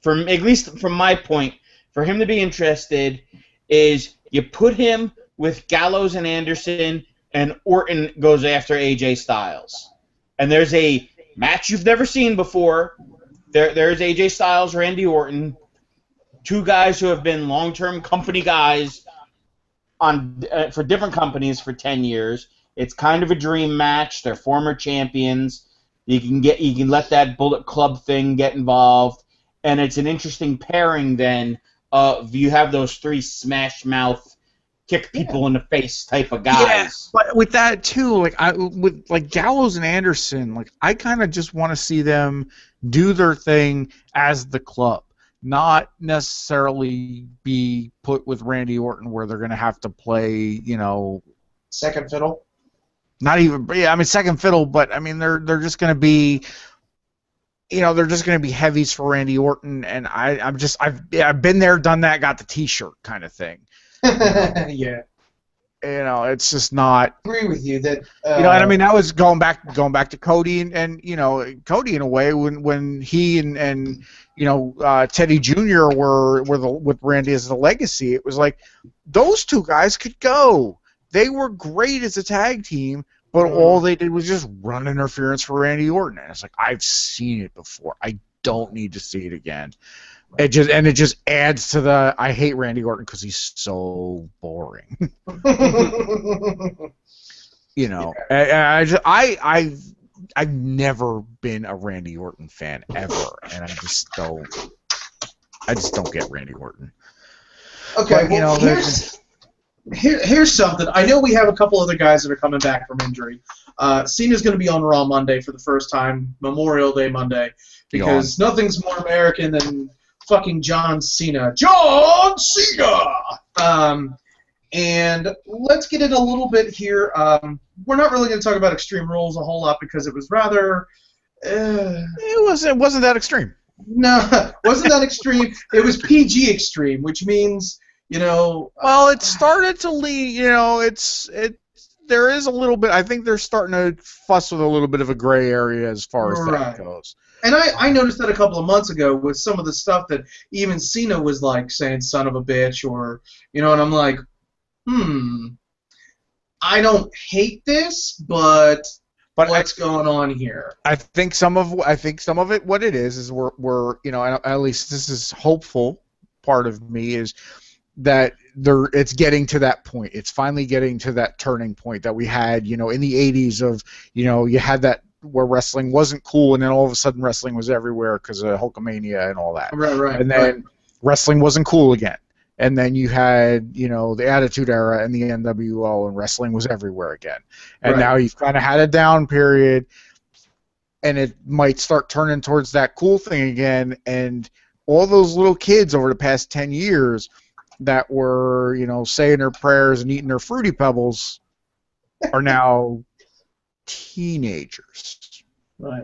at least from my point, for him to be interested, is You put him with Gallows and Anderson, and Orton goes after AJ Styles. And there's a match you've never seen before. There's AJ Styles, Randy Orton, two guys who have been long-term company guys on for different companies for 10 years. It's kind of a dream match. They're former champions. You can let that Bullet Club thing get involved, and it's an interesting pairing then. You have those three smash mouth, kick people in the face type of guys. Yeah, but with that too, with Gallows and Anderson, I kind of just want to see them do their thing as the club, not necessarily be put with Randy Orton where they're going to have to play, second fiddle. Not even, yeah, I mean second fiddle, but I mean they're just going to be. They're just going to be heavies for Randy Orton, and I've been there, done that, got the T-shirt kind of thing. Yeah. It's just not. I agree with you that. And I mean that was going back to Cody and Cody in a way when he and Teddy Jr. were with Randy as the legacy. It was like those two guys could go. They were great as a tag team. But all they did was just run interference for Randy Orton, and it's like I've seen it before. I don't need to see it again. It just adds to the I hate Randy Orton because he's so boring. I've never been a Randy Orton fan ever, and I just don't get Randy Orton. Okay, but, Here's something. I know we have a couple other guys that are coming back from injury. Cena's going to be on Raw Monday for the first time, Memorial Day Monday, because nothing's more American than fucking John Cena. John Cena! And let's get in a little bit here. We're not really going to talk about Extreme Rules a whole lot because it was rather... It wasn't that extreme. No, it wasn't that extreme. It was PG extreme, which means... Well, it started to lead. There is a little bit. I think they're starting to fuss with a little bit of a gray area as far as that goes. And I noticed that a couple of months ago with some of the stuff that even Cena was like saying "son of a bitch" or and I'm like, I don't hate this, but what's going on here? I think some of it, what it is we're at least this is hopeful. Part of me is that it's getting to that point. It's finally getting to that turning point that we had, in the 80s of, you had that where wrestling wasn't cool, and then all of a sudden wrestling was everywhere because of Hulkamania and all that. Right. And then wrestling wasn't cool again. And then you had, the Attitude Era and the NWO, and wrestling was everywhere again. And now you've kind of had a down period, and it might start turning towards that cool thing again. And all those little kids over the past 10 years that were, saying their prayers and eating their Fruity Pebbles are now teenagers. Right.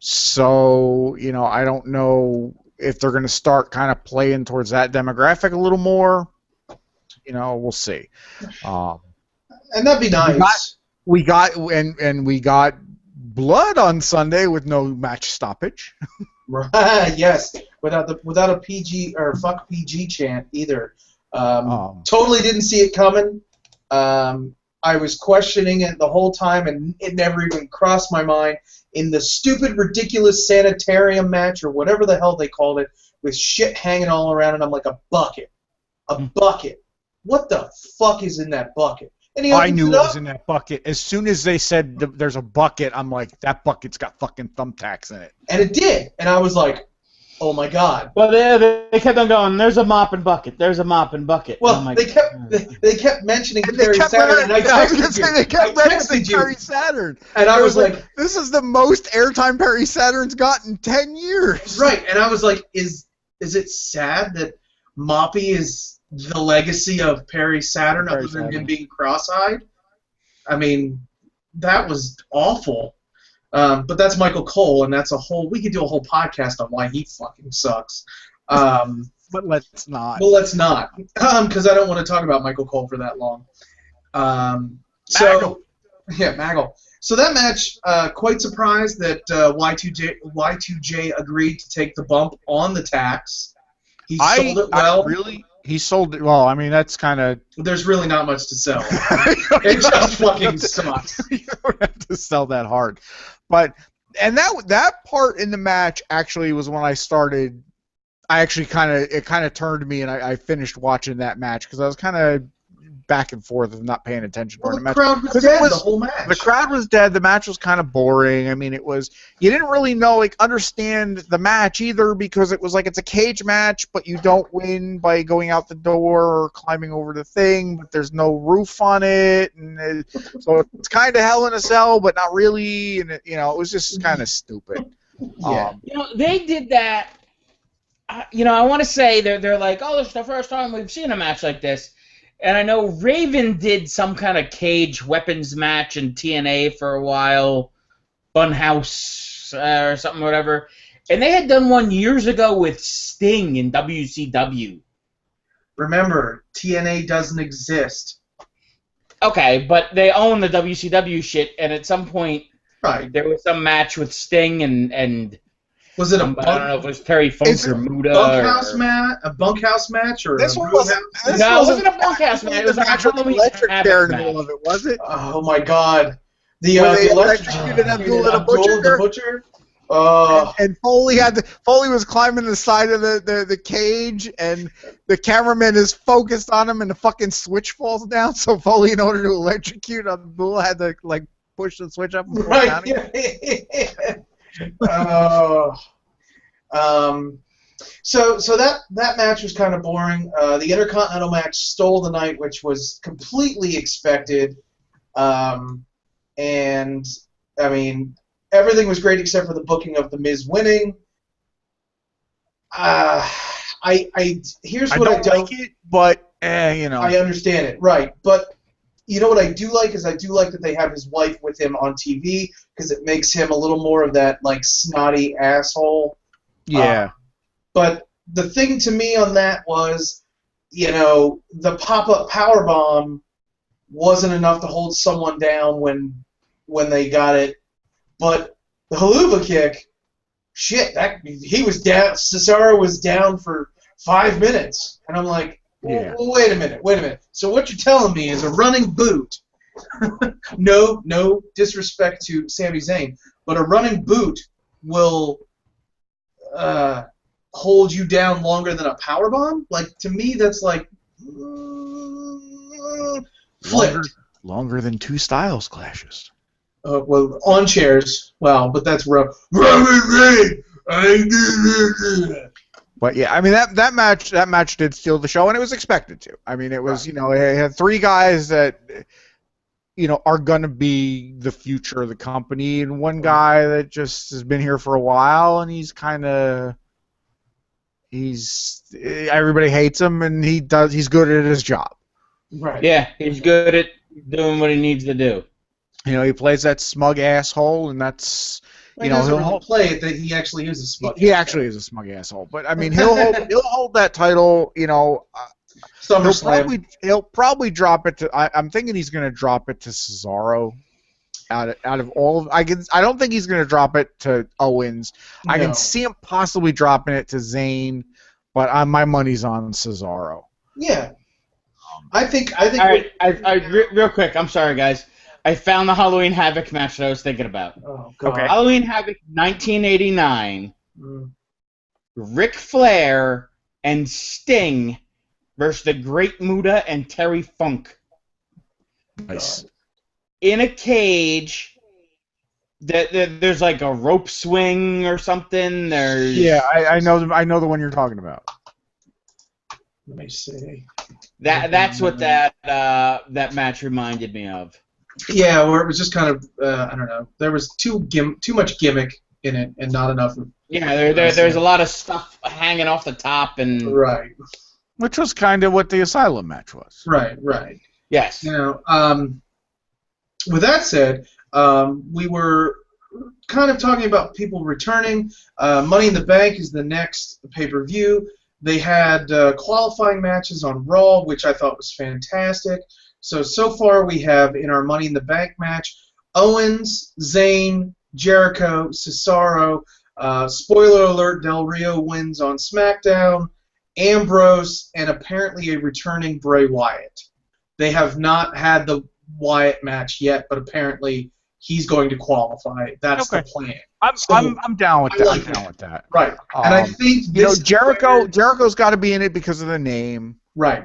So, I don't know if they're going to start kind of playing towards that demographic a little more. We'll see. And that'd be nice. We got blood on Sunday with no match stoppage. Right. Yes. Without a PG or fuck PG chant either. Totally didn't see it coming. I was questioning it the whole time, and it never even crossed my mind. In the stupid, ridiculous sanitarium match or whatever the hell they called it, with shit hanging all around, and I'm like, a bucket. A bucket. What the fuck is in that bucket? And I knew it was in that bucket. As soon as they said there's a bucket, I'm like, that bucket's got fucking thumbtacks in it. And it did. And I was like, oh my god. Well, they kept on going, there's a mop and bucket. There's a mop and bucket. Well, like, they kept mentioning Perry Saturn. I was going to say, they kept mentioning Perry Saturn. And I was like, this is the most airtime Perry Saturn's got in 10 years. Right. And I was like, is it sad that Moppy is the legacy of Perry Saturn other than him being cross-eyed? I mean, that was awful. But that's Michael Cole, and we could do a whole podcast on why he fucking sucks. But let's not. Well, let's not, because I don't want to talk about Michael Cole for that long. Maggle. So that match, quite surprised that Y2J agreed to take the bump on the tax. He sold it well. He sold it. Well, I mean, that's kind of. There's really not much to sell. It just fucking sucks. You don't have to sell that hard, but that part in the match actually was when I started. I actually kind of turned me, and I finished watching that match because I was kind of back and forth and not paying attention Well, during the the match. crowd was dead the whole match. The crowd was dead. The match was kind of boring. I mean, you didn't really understand the match either because it was like it's a cage match, but you don't win by going out the door or climbing over the thing, but there's no roof on it, and so it's kind of Hell in a Cell, but not really, and it was just kind of stupid. Yeah. They did that. I want to say they're like, oh, this is the first time we've seen a match like this. And I know Raven did some kind of cage weapons match in TNA for a while, Funhouse or something, whatever. And they had done one years ago with Sting in WCW. Remember, TNA doesn't exist. Okay, but they own the WCW shit, and at some point Right. there was some match with Sting and Was it I don't know if it was Terry Funk or Muda. a bunkhouse match or This a one room wasn't. house? This No, it wasn't wasn't a bunkhouse match. It was a Halloween electric Havoc chair in the match. middle of it, was it? Oh my God! The Where they electrocuted electrocuted Abdullah the Butcher? Oh, And Foley Foley was climbing the side of the cage, and the cameraman is focused on him, and the fucking switch falls down. So Foley, in order to electrocute Abdullah, had to push the switch up and pull it down right. again. Oh. So that match was kind of boring. The Intercontinental match stole the night, which was completely expected. And I mean, everything was great except for the booking of the Miz winning. Here's what I don't like it, but I understand it, right? But you know what I do like is I do like that they have his wife with him on TV because it makes him a little more of that snotty asshole. yeah. But the thing to me on that was, the pop-up powerbomb wasn't enough to hold someone down when they got it. But the haluva kick, shit, he was down. Cesaro was down for 5 minutes, and I'm like, Yeah. wait a minute. So what you're telling me is a running boot. No disrespect to Sami Zayn, but a running boot will hold you down longer than a powerbomb? To me, that's flipped. Longer than 2 styles clashes. Well, on chairs. Well, but that's rough. But yeah, I mean that match did steal the show, and it was expected to. I mean, it was it had 3 guys that are gonna be the future of the company, and one guy that just has been here for a while, and everybody hates him, and he's good at his job. Right. Yeah, he's good at doing what he needs to do. He plays that smug asshole, and that's he'll play it that he actually is a smug. He actually is a smug asshole, but I mean he'll hold that title. SummerSlam. He'll probably drop it to. I'm thinking he's going to drop it to Cesaro. Out of all of, I don't think he's going to drop it to Owens. I can see him possibly dropping it to Zayn, but my money's on Cesaro. Yeah. I think. All right, real quick. I'm sorry, guys. I found the Halloween Havoc match that I was thinking about. Oh, God. Okay. Halloween Havoc 1989. Ric Flair and Sting versus the Great Muta and Terry Funk. Nice. In a cage. There's a rope swing or something. Yeah, I know the one you're talking about. Let me see. That's what that match reminded me of. Yeah, where it was just kind of I don't know. There was too much gimmick in it and not enough. Yeah, there's a lot of stuff hanging off the top and. Right. Which was kind of what the Asylum match was. Right. Yes. With that said, we were kind of talking about people returning. Money in the Bank is the next pay-per-view. They had qualifying matches on Raw, which I thought was fantastic. So far we have in our Money in the Bank match, Owens, Zayn, Jericho, Cesaro. Spoiler alert, Del Rio wins on SmackDown. Ambrose, and apparently a returning Bray Wyatt. They have not had the Wyatt match yet, but apparently he's going to qualify. That's the plan. I'm down with that. like I'm down with that. Right. And I think Jericho's got to be in it because of the name. Right.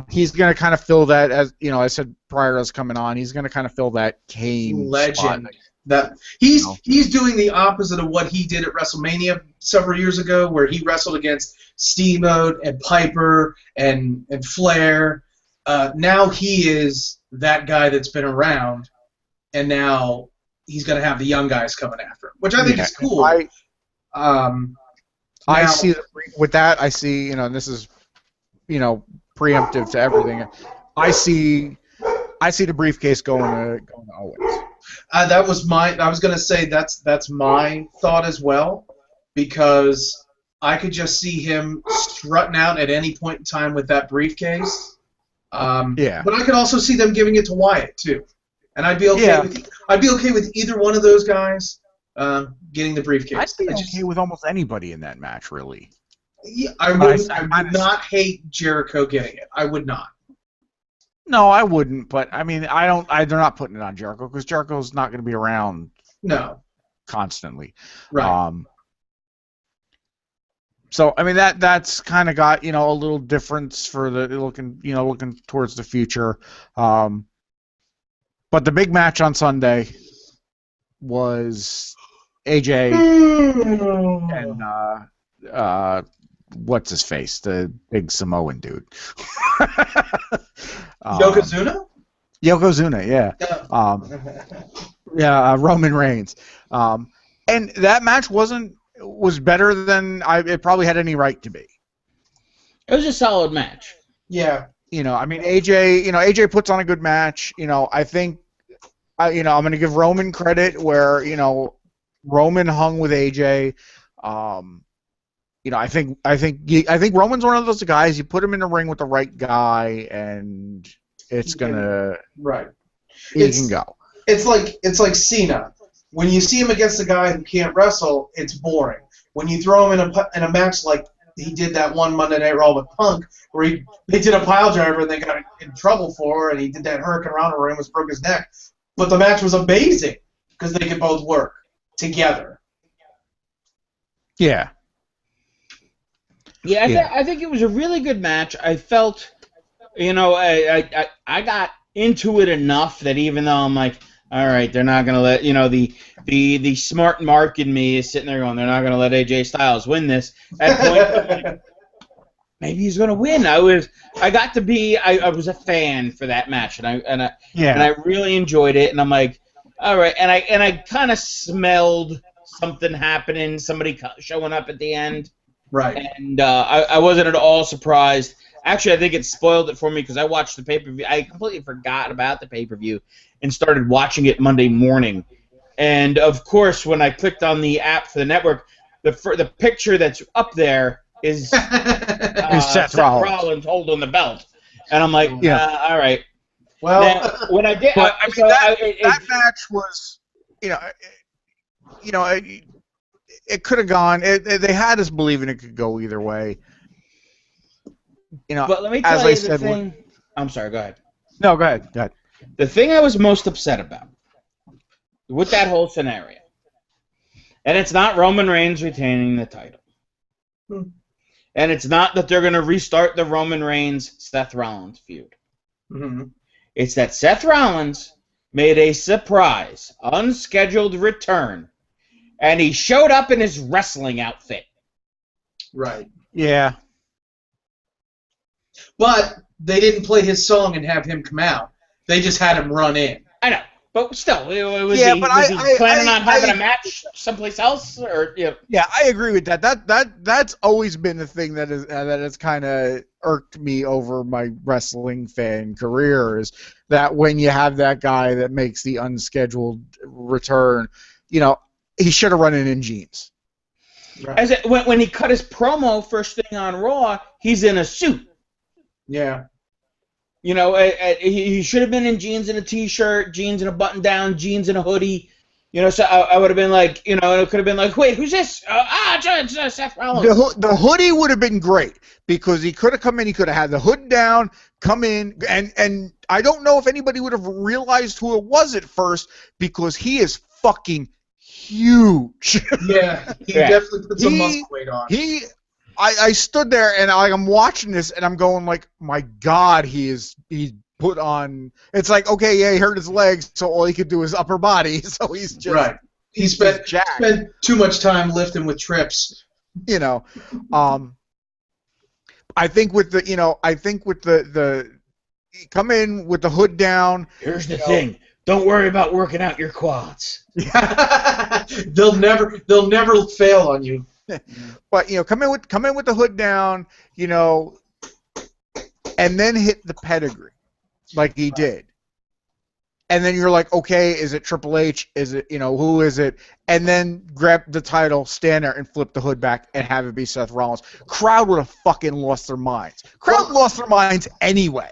He's going to kind of fill that, as I said prior to us coming on. He's going to kind of fill that Kane legend. spot. That he's doing the opposite of what he did at WrestleMania several years ago, where he wrestled against Steamboat and Piper and Flair. Now he is that guy that's been around, and now he's going to have the young guys coming after him, which I think is cool. I see with that. I see, and this is, preemptive to everything. I see the briefcase going to Owens. I was going to say that's my thought as well, because I could just see him strutting out at any point in time with that briefcase. But I could also see them giving it to Wyatt too, and I'd be okay with either one of those guys getting the briefcase. I'd be okay with almost anybody in that match, really. Yeah, I would not hate Jericho getting it. I would not. No, I wouldn't. But I mean, they're not putting it on Jericho because Jericho's not going to be around. No. Constantly. Right. So I mean that's kind of got a little difference for the looking towards the future. But the big match on Sunday was AJ and what's his face, the big Samoan dude. Yokozuna? Yokozuna, yeah. Roman Reigns. And that match was better than it probably had any right to be. It was a solid match. Yeah. I mean, AJ puts on a good match. I think, I'm going to give Roman credit where, Roman hung with AJ. I think Roman's one of those guys. You put him in the ring with the right guy, and it's gonna he can go. It's like Cena. When you see him against a guy who can't wrestle, it's boring. When you throw him in a match like he did that one Monday Night Raw with Punk, where they did a pile driver and they got in trouble for, and he did that Hurricane Rana where he almost broke his neck. But the match was amazing because they could both work together. Yeah. Yeah, I think it was a really good match. I felt, I got into it enough that even though I'm like, all right, they're not gonna let the smart mark in me is sitting there going, they're not gonna let AJ Styles win this. At point, like, maybe he's gonna win. I was a fan for that match, and I really enjoyed it. And I'm like, all right, and I kind of smelled something happening, somebody showing up at the end. Right. And I wasn't at all surprised. Actually, I think it spoiled it for me because I watched the pay-per-view. I completely forgot about the pay-per-view and started watching it Monday morning. And, of course, when I clicked on the app for the network, the picture that's up there is Seth Rollins holding the belt. And I'm like, all right. Well, now, when I did, that match was, it could have gone. They had us believing it could go either way. But let me tell you the thing. I'm sorry. Go ahead. No, go ahead. The thing I was most upset about with that whole scenario, and it's not Roman Reigns retaining the title, and it's not that they're going to restart the Roman Reigns-Seth Rollins feud. Mm-hmm. It's that Seth Rollins made a surprise, unscheduled return. And he showed up in his wrestling outfit. Right. Yeah. But they didn't play his song and have him come out. They just had him run in. I know. But still, was he planning on having a match someplace else? Or Yeah, I agree with that. That's always been the thing that has kind of irked me over my wrestling fan career, is that when you have that guy that makes the unscheduled return, he should have run in jeans. Right. When he cut his promo first thing on Raw, he's in a suit. Yeah. He should have been in jeans and a t-shirt, jeans and a button-down, jeans and a hoodie. So I would have been like, and it could have been like, wait, who's this? Seth Rollins. The hoodie would have been great because he could have come in. He could have had the hood down, come in, and I don't know if anybody would have realized who it was at first because he is fucking huge. Yeah, he definitely put some muscle weight on. I stood there and I'm watching this and I'm going like, my God, he's put on. It's like, okay, yeah, he hurt his legs, so all he could do is upper body, so he's just right. He spent too much time lifting with trips. I think with the come in with the hood down. Here's the thing. Don't worry about working out your quads. They'll never fail on you. But come in with the hood down, and then hit the pedigree like he did. And then you're like, okay, is it Triple H? Is it, who is it? And then grab the title, stand there, and flip the hood back and have it be Seth Rollins. Crowd would have fucking lost their minds. Crowd lost their minds anyway.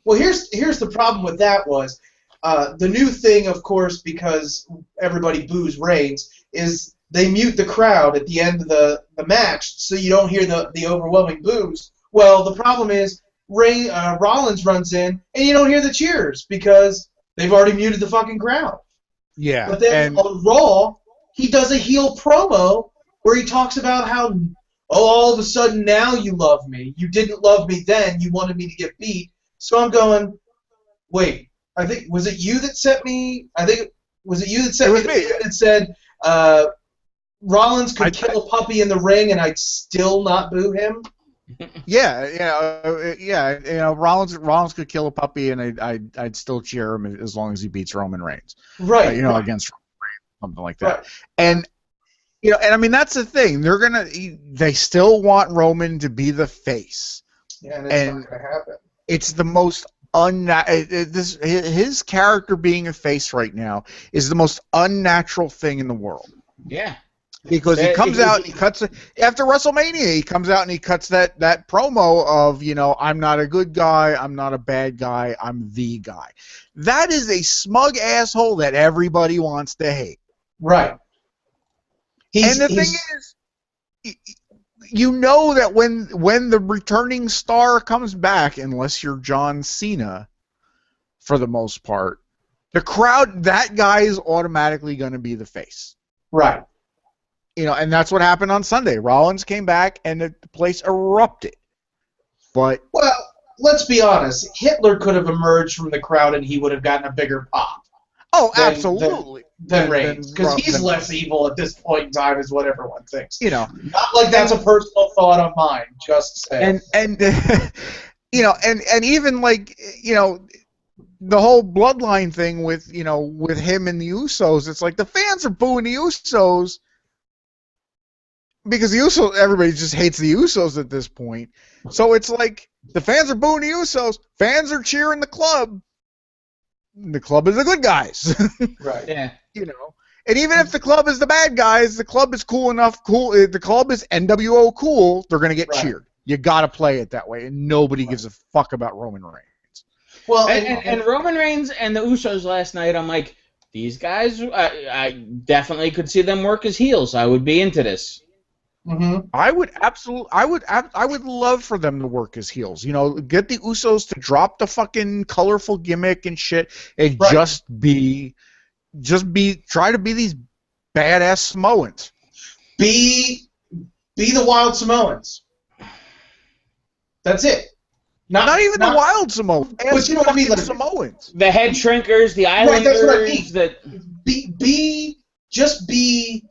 Well, here's the problem with that was the new thing, of course, because everybody boos Reigns, is they mute the crowd at the end of the match so you don't hear the overwhelming boos. Well, the problem is Rollins runs in and you don't hear the cheers because they've already muted the fucking crowd. Yeah. But then on Raw, he does a heel promo where he talks about how, all of a sudden now you love me. You didn't love me then. You wanted me to get beat. So I'm going, wait, was it you that sent me? Was it you that sent me the video that said Rollins could kill a puppy in the ring and I'd still not boo him? Rollins could kill a puppy and I'd still cheer him as long as he beats Roman Reigns. Right. Against Roman Reigns, something like that. Right. And I mean that's the thing. They still want Roman to be the face. Yeah, and it's not gonna happen. It's the most his character being a face right now is the most unnatural thing in the world. Yeah. Because he comes out and he cuts it after WrestleMania. He comes out and he cuts that promo of I'm not a good guy, I'm not a bad guy, I'm the guy. That is a smug asshole that everybody wants to hate. Right. And the thing is, that when the returning star comes back, unless you're John Cena, for the most part, the crowd, that guy is automatically going to be the face. Right. And that's what happened on Sunday. Rollins came back, and the place erupted. Well, let's be honest. Hitler could have emerged from the crowd, and he would have gotten a bigger pop. Oh, absolutely. Than Reigns, because he's less evil at this point in time, is what everyone thinks. Not like that's a personal thought of mine. Just saying. And even like the whole bloodline thing with with him and the Usos. It's like the fans are booing the Usos. Because the Usos, everybody just hates the Usos at this point. So it's like the fans are booing the Usos, fans are cheering the club. The club is the good guys. Right. Yeah. And even if the club is the bad guys, the club is cool enough. The club is NWO cool. They're gonna get cheered. You gotta play it that way, and nobody gives a fuck about Roman Reigns. Well, and Roman Reigns and the Usos last night, I'm like, these guys, I definitely could see them work as heels. I would be into this. Mm-hmm. I would love for them to work as heels. Get the Usos to drop the fucking colorful gimmick and shit, and just try to be these badass Samoans. Be the Wild Samoans. That's it. Not even the Wild Samoans. But you know what I mean? Like, Samoans. The Head Shrinkers, the Islanders. Right, that's what I mean. Just be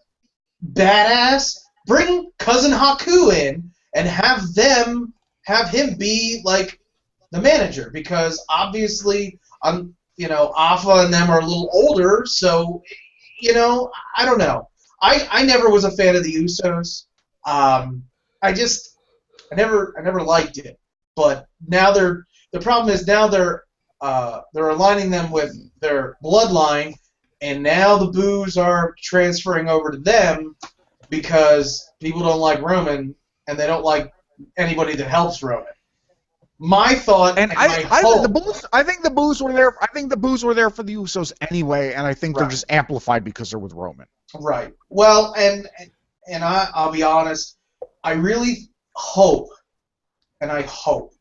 badass. Bring Cousin Haku in and have him be like the manager, because obviously Alpha and them are a little older, so I don't know. I never was a fan of the Usos. I never liked it. But now the problem is now they're aligning them with their bloodline, and now the boos are transferring over to them. Because people don't like Roman, and they don't like anybody that helps Roman. My thought And and my hope. I think the boos were there. I think the boos were there for the Usos anyway, and I think they're Right. just amplified because they're with Roman. Right. Well, and I'll be honest, I really hope, and I hope,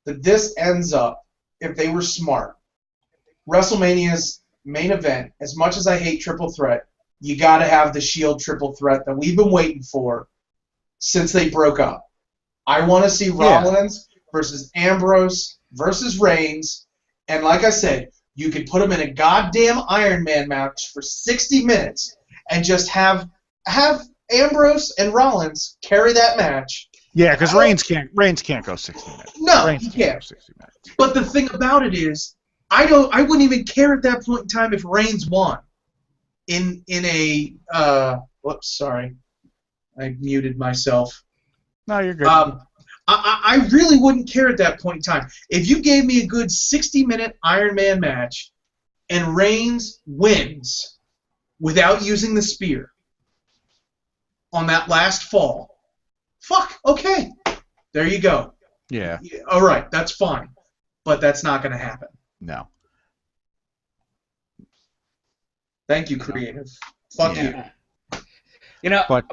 that this ends up, if they were smart, WrestleMania's main event, as much as I hate Triple Threat, you got to have the Shield Triple Threat that we've been waiting for since they broke up. I want to see Rollins versus Ambrose versus Reigns, and like I said, you could put them in a goddamn Iron Man match for 60 minutes and just have Ambrose and Rollins carry that match. Yeah, because Reigns can't go 60 minutes. No, Reigns he can't go can't. 60 minutes. But the thing about it is, I wouldn't even care at that point in time if Reigns won. In a whoops, sorry, I muted myself. No, you're good. I really wouldn't care at that point in time. If you gave me a good 60-minute Iron Man match and Reigns wins without using the spear on that last fall, fuck, okay. There you go. Yeah. All right, that's fine. But that's not going to happen. No. Thank you, creative. Fuck you. You know, But-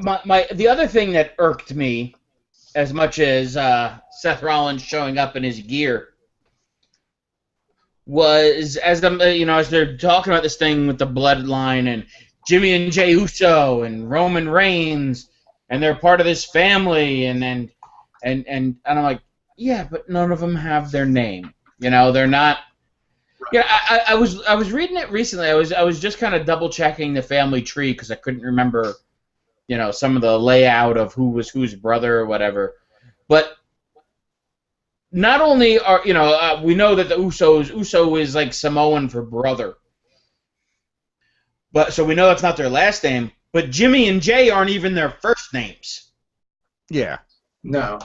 the other thing that irked me as much as Seth Rollins showing up in his gear was as they're talking about this thing with the bloodline and Jimmy and Jey Uso and Roman Reigns and they're part of this family and I'm like, yeah, but none of them have their name. You know, they're not. Yeah, I was reading it recently. I was just kind of double checking the family tree because I couldn't remember, some of the layout of who was whose brother or whatever. But not only are we know that the Uso is like Samoan for brother, but so we know that's not their last name. But Jimmy and Jay aren't even their first names. Yeah. No.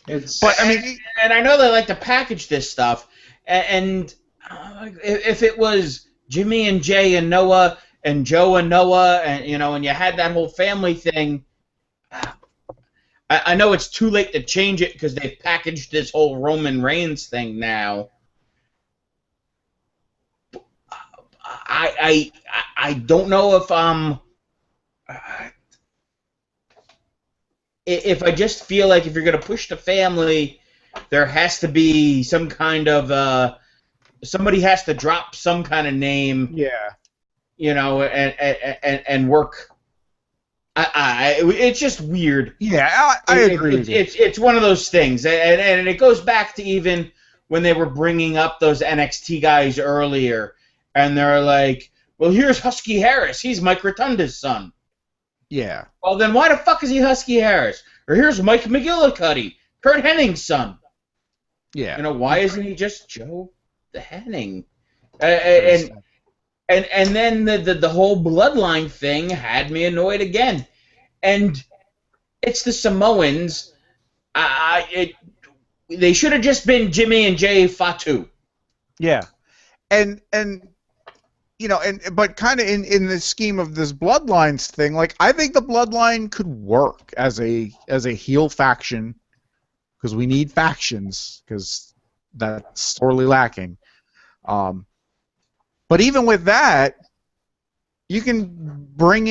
But I mean, and I know they like to package this stuff, and if it was Jimmy and Jay and Noah and Joe and Noah, and and you had that whole family thing, I know it's too late to change it because they've packaged this whole Roman Reigns thing now. I don't know if I just feel like if you're going to push the family, there has to be some kind of somebody has to drop some kind of name. Yeah. And work. It's just weird. Yeah, I agree with you. It's one of those things, and it goes back to even when they were bringing up those NXT guys earlier, and they're like, well, here's Husky Harris. He's Mike Rotunda's son. Yeah. Well, then why the fuck is he Husky Harris? Or here's Mike McGillicuddy, Kurt Henning's son. Yeah. Why isn't he just Joe the Henning? And then the whole bloodline thing had me annoyed again. And it's the Samoans. They should have just been Jimmy and Jay Fatu. Yeah. And but kind of in the scheme of this bloodlines thing, like I think the bloodline could work as a heel faction because we need factions because that's sorely lacking. But even with that, you can bring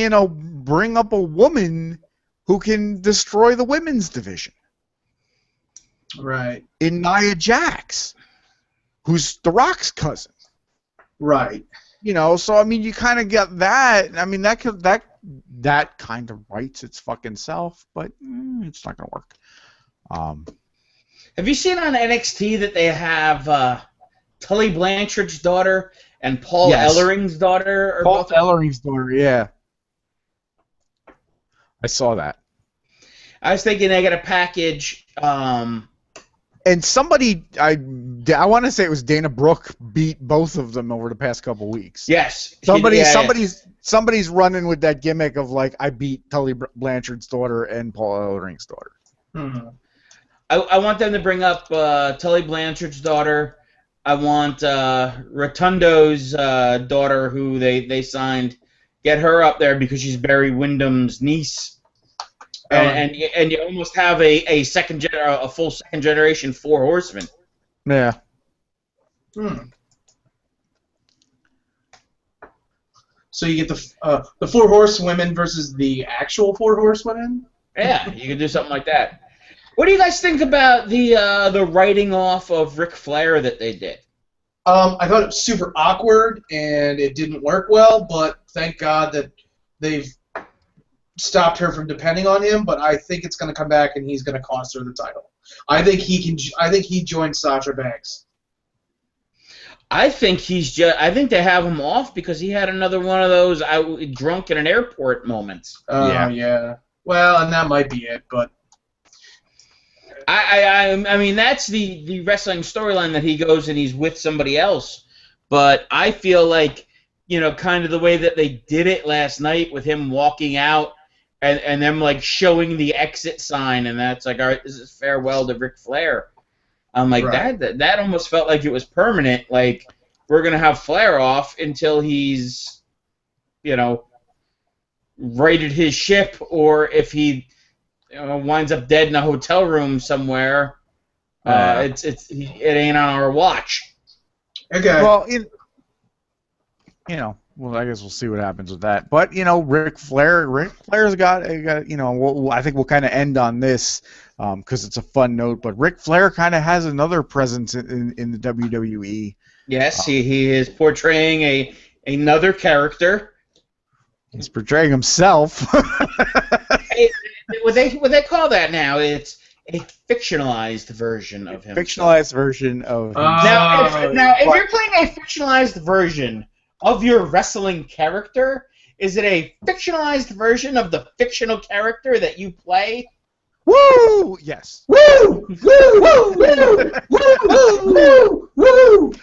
up a woman who can destroy the women's division. Right. In Nia Jax, who's The Rock's cousin. Right. So I mean, you kind of get that. I mean, that kind of writes its fucking self, but it's not gonna work. Have you seen on NXT that they have Tully Blanchard's daughter and Paul Ellering's daughter? Paul Ellering's daughter, yeah. I saw that. I was thinking they got a package. And somebody, I want to say it was Dana Brooke, beat both of them over the past couple weeks. Yes. Somebody's running with that gimmick of like I beat Tully Blanchard's daughter and Paul Ellering's daughter. Mm-hmm. I want them to bring up Tully Blanchard's daughter. I want Rotundo's daughter, who they signed, get her up there because she's Barry Windham's niece. and you almost have a full second generation Four Horsemen. Yeah. So you get the Four Horsewomen versus the actual Four Horsewomen. Yeah, you could do something like that. What do you guys think about the writing off of Ric Flair that they did? I thought it was super awkward and it didn't work well, but thank God that they've stopped her from depending on him. But I think it's going to come back and he's going to cost her the title. I think he joins Sasha Banks. I think I think they have him off because he had another one of those drunk in an airport moments. Yeah. Well, and that might be it, but I mean that's the wrestling storyline that he goes and he's with somebody else. But I feel like, kind of the way that they did it last night with him walking out and them like showing the exit sign, and that's like, all right, this is farewell to Ric Flair. I'm like, right. that almost felt like it was permanent. Like, we're going to have Flair off until he's, righted his ship, or if he winds up dead in a hotel room somewhere, it ain't on our watch. Okay. Well, well, I guess we'll see what happens with that. But Ric Flair's got I think we'll kind of end on this because it's a fun note. But Ric Flair kind of has another presence in the WWE. Yes, he is portraying another character. He's portraying himself. What they call that now? It's a fictionalized version of him. Fictionalized version of him. Now, if you're playing a fictionalized version of your wrestling character, is it a fictionalized version of the fictional character that you play? Woo! Yes. Woo! Woo! Woo! Woo! Woo! Woo! Woo!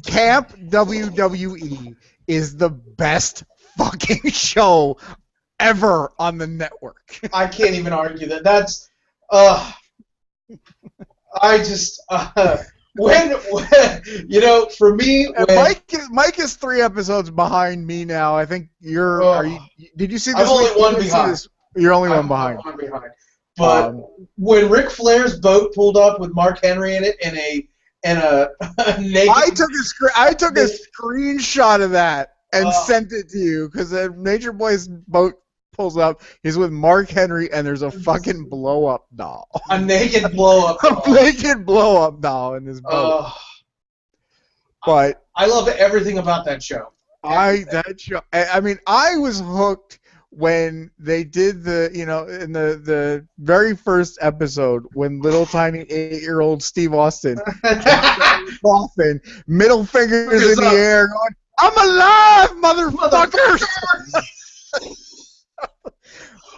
Camp WWE is the best fucking show ever on the network. I can't even argue that. That's when for me, Mike is 3 episodes behind me now. I think did you see this? I'm only one behind. You're only one behind. But when Ric Flair's boat pulled up with Mark Henry in it and a naked, I took a screenshot of that and sent it to you because Nature Boy's boat pulls up. He's with Mark Henry, and there's a fucking blow-up doll. A naked blow-up doll. A naked blow-up doll in his boat. But I love everything about that show. I mean, I was hooked when they did in the very first episode when little tiny 8-year-old Steve Austin coughing, middle fingers in the air, going, "I'm alive, motherfuckers!"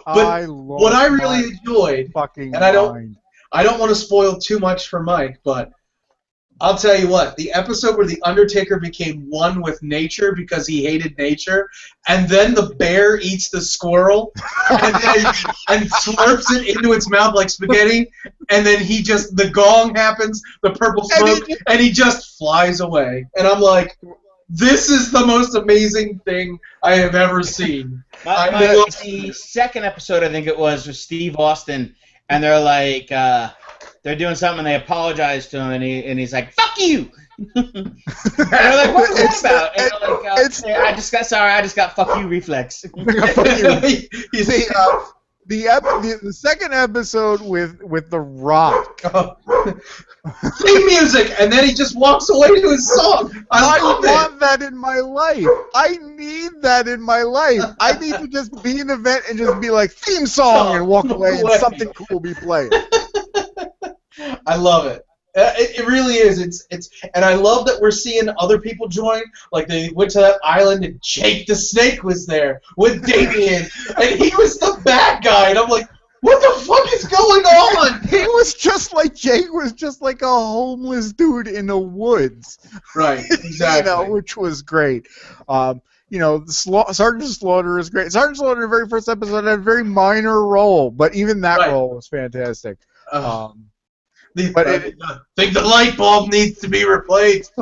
But what I really enjoyed, and I don't want to spoil too much for Mike, but I'll tell you what, the episode where the Undertaker became one with nature because he hated nature, and then the bear eats the squirrel and slurps it into its mouth like spaghetti, and then the gong happens, the purple smoke, and he just flies away. And I'm like, this is the most amazing thing I have ever seen. The second episode, I think it was, with Steve Austin, and they're like, they're doing something, and they apologize to him, and he's like, "Fuck you!" And they're like, "What was that about?" And they're like, I just got fuck you reflex. You see, the second episode with The Rock. Theme music, and then he just walks away to his song. I want that in my life. I need that in my life. I need to just be in an event and just be like, theme song, and walk away, and something cool will be playing. I love it. It really is. It's and I love that we're seeing other people join. Like they went to that island and Jake the Snake was there with Damien, and he was the bad guy. And I'm like, what the fuck is going on? He was just like Jake was just like a homeless dude in the woods. Right. Exactly. Which was great. Sergeant Slaughter is great. Sergeant Slaughter in the very first episode had a very minor role, but even that role was fantastic. I think the light bulb needs to be replaced.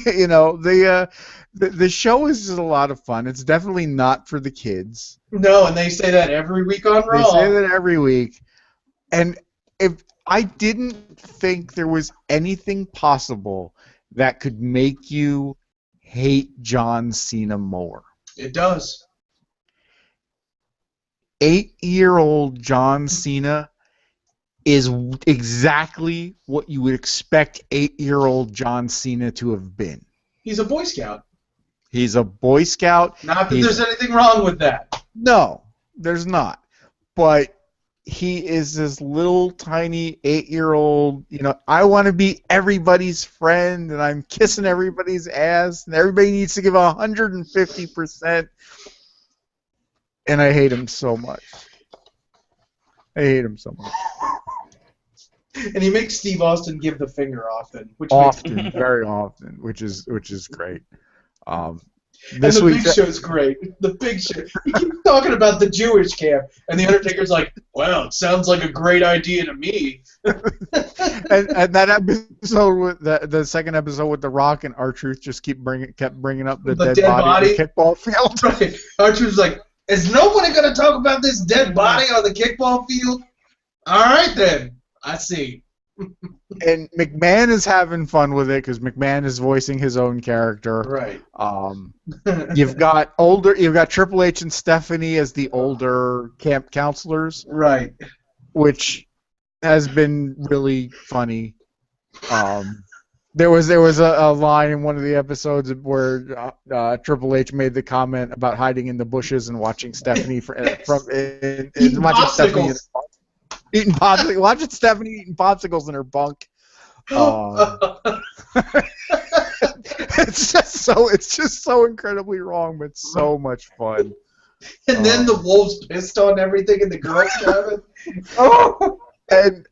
You know, the show is just a lot of fun. It's definitely not for the kids. No, and they say that every week on Raw. They say that every week. And if I didn't think there was anything possible that could make you hate John Cena more. It does. 8-year-old John Cena is exactly what you would expect 8-year-old John Cena to have been. He's a Boy Scout. He's a Boy Scout. Not that there's anything wrong with that. No, there's not. But he is this little tiny 8-year-old, you know, I want to be everybody's friend and I'm kissing everybody's ass and everybody needs to give 150%. And I hate him so much. I hate him so much. And he makes Steve Austin give the finger often, which Often, very often, which is great. And the Big Show's great. The Big Show. He keeps talking about the Jewish camp, and the Undertaker's like, "Well, it sounds like a great idea to me." and that episode with the second episode with The Rock and R-Truth just kept bringing up the dead body in the kickball field. Right. R-Truth's like, "Is nobody going to talk about this dead body on the kickball field?" All right then. I see. And McMahon is having fun with it because McMahon is voicing his own character. Right. You've got Triple H and Stephanie as the older camp counselors. Right. Which has been really funny. There was a line in one of the episodes where Triple H made the comment about hiding in the bushes and watching Stephanie watching Stephanie eating popsicles, watching Stephanie eating popsicles in her bunk. It's just so incredibly wrong, but so much fun. And then the wolves pissed on everything in the girls' cabin. And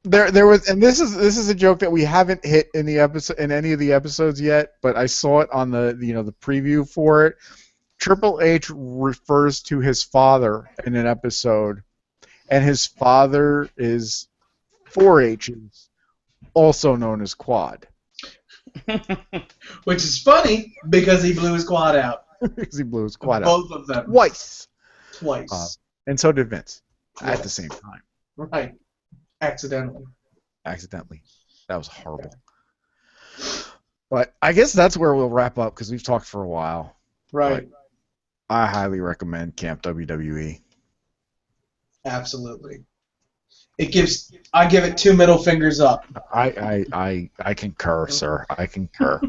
there was, and this is a joke that we haven't hit in the episode in any of the episodes yet, but I saw it on the the preview for it. Triple H refers to his father in an episode, and his father is 4 H's, also known as Quad. Which is funny because he blew his quad out. Because he blew his quad Both out. of them. Twice. And so did Vince at the same time. Right. Accidentally. That was horrible. But I guess that's where we'll wrap up because we've talked for a while. Right. But I highly recommend Camp WWE. Absolutely. I give it 2 middle fingers up. I concur, sir. I concur.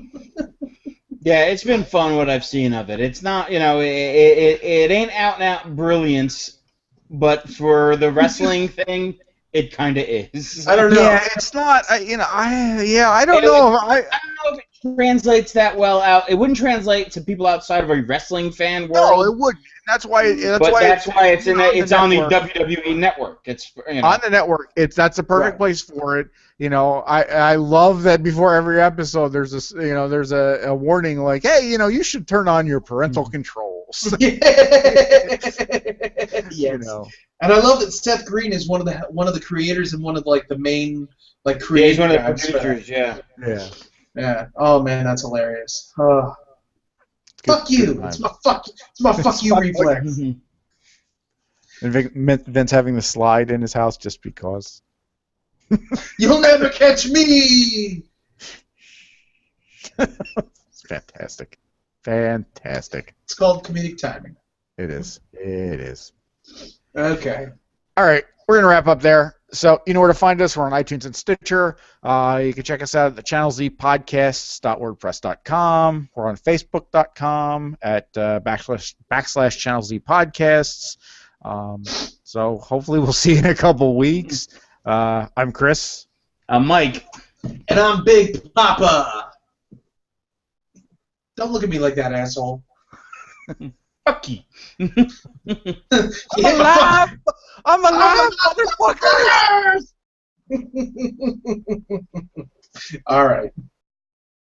Yeah, it's been fun what I've seen of it. It's not, it ain't out and out brilliance, but for the wrestling thing, it kind of is. I don't know. Yeah, it's not. I don't know. I don't know if it translates that well out. It wouldn't translate to people outside of a wrestling fan world. No, it wouldn't. That's why it's on the WWE network. It's on the network. That's a perfect place for it. I love that before every episode there's a warning like, hey, you should turn on your parental controls. Yes. And I love that Seth Green is one of the creators and one of the main creators. He's one of the producers. Yeah. Oh man, that's hilarious. Fuck you! It's my fuck you reflex. And Vince having the slide in his house just because. You'll never catch me. It's fantastic. It's called comedic timing. It is. Okay. All right, we're gonna wrap up there. So you know where to find us. We're on iTunes and Stitcher. You can check us out at the Channel Z Podcasts.wordpress.com. We're on Facebook.com at / Channel Z Podcasts. So hopefully we'll see you in a couple weeks. I'm Chris. I'm Mike. And I'm Big Papa. Don't look at me like that, asshole. Fuck you. I'm alive, motherfuckers! All right.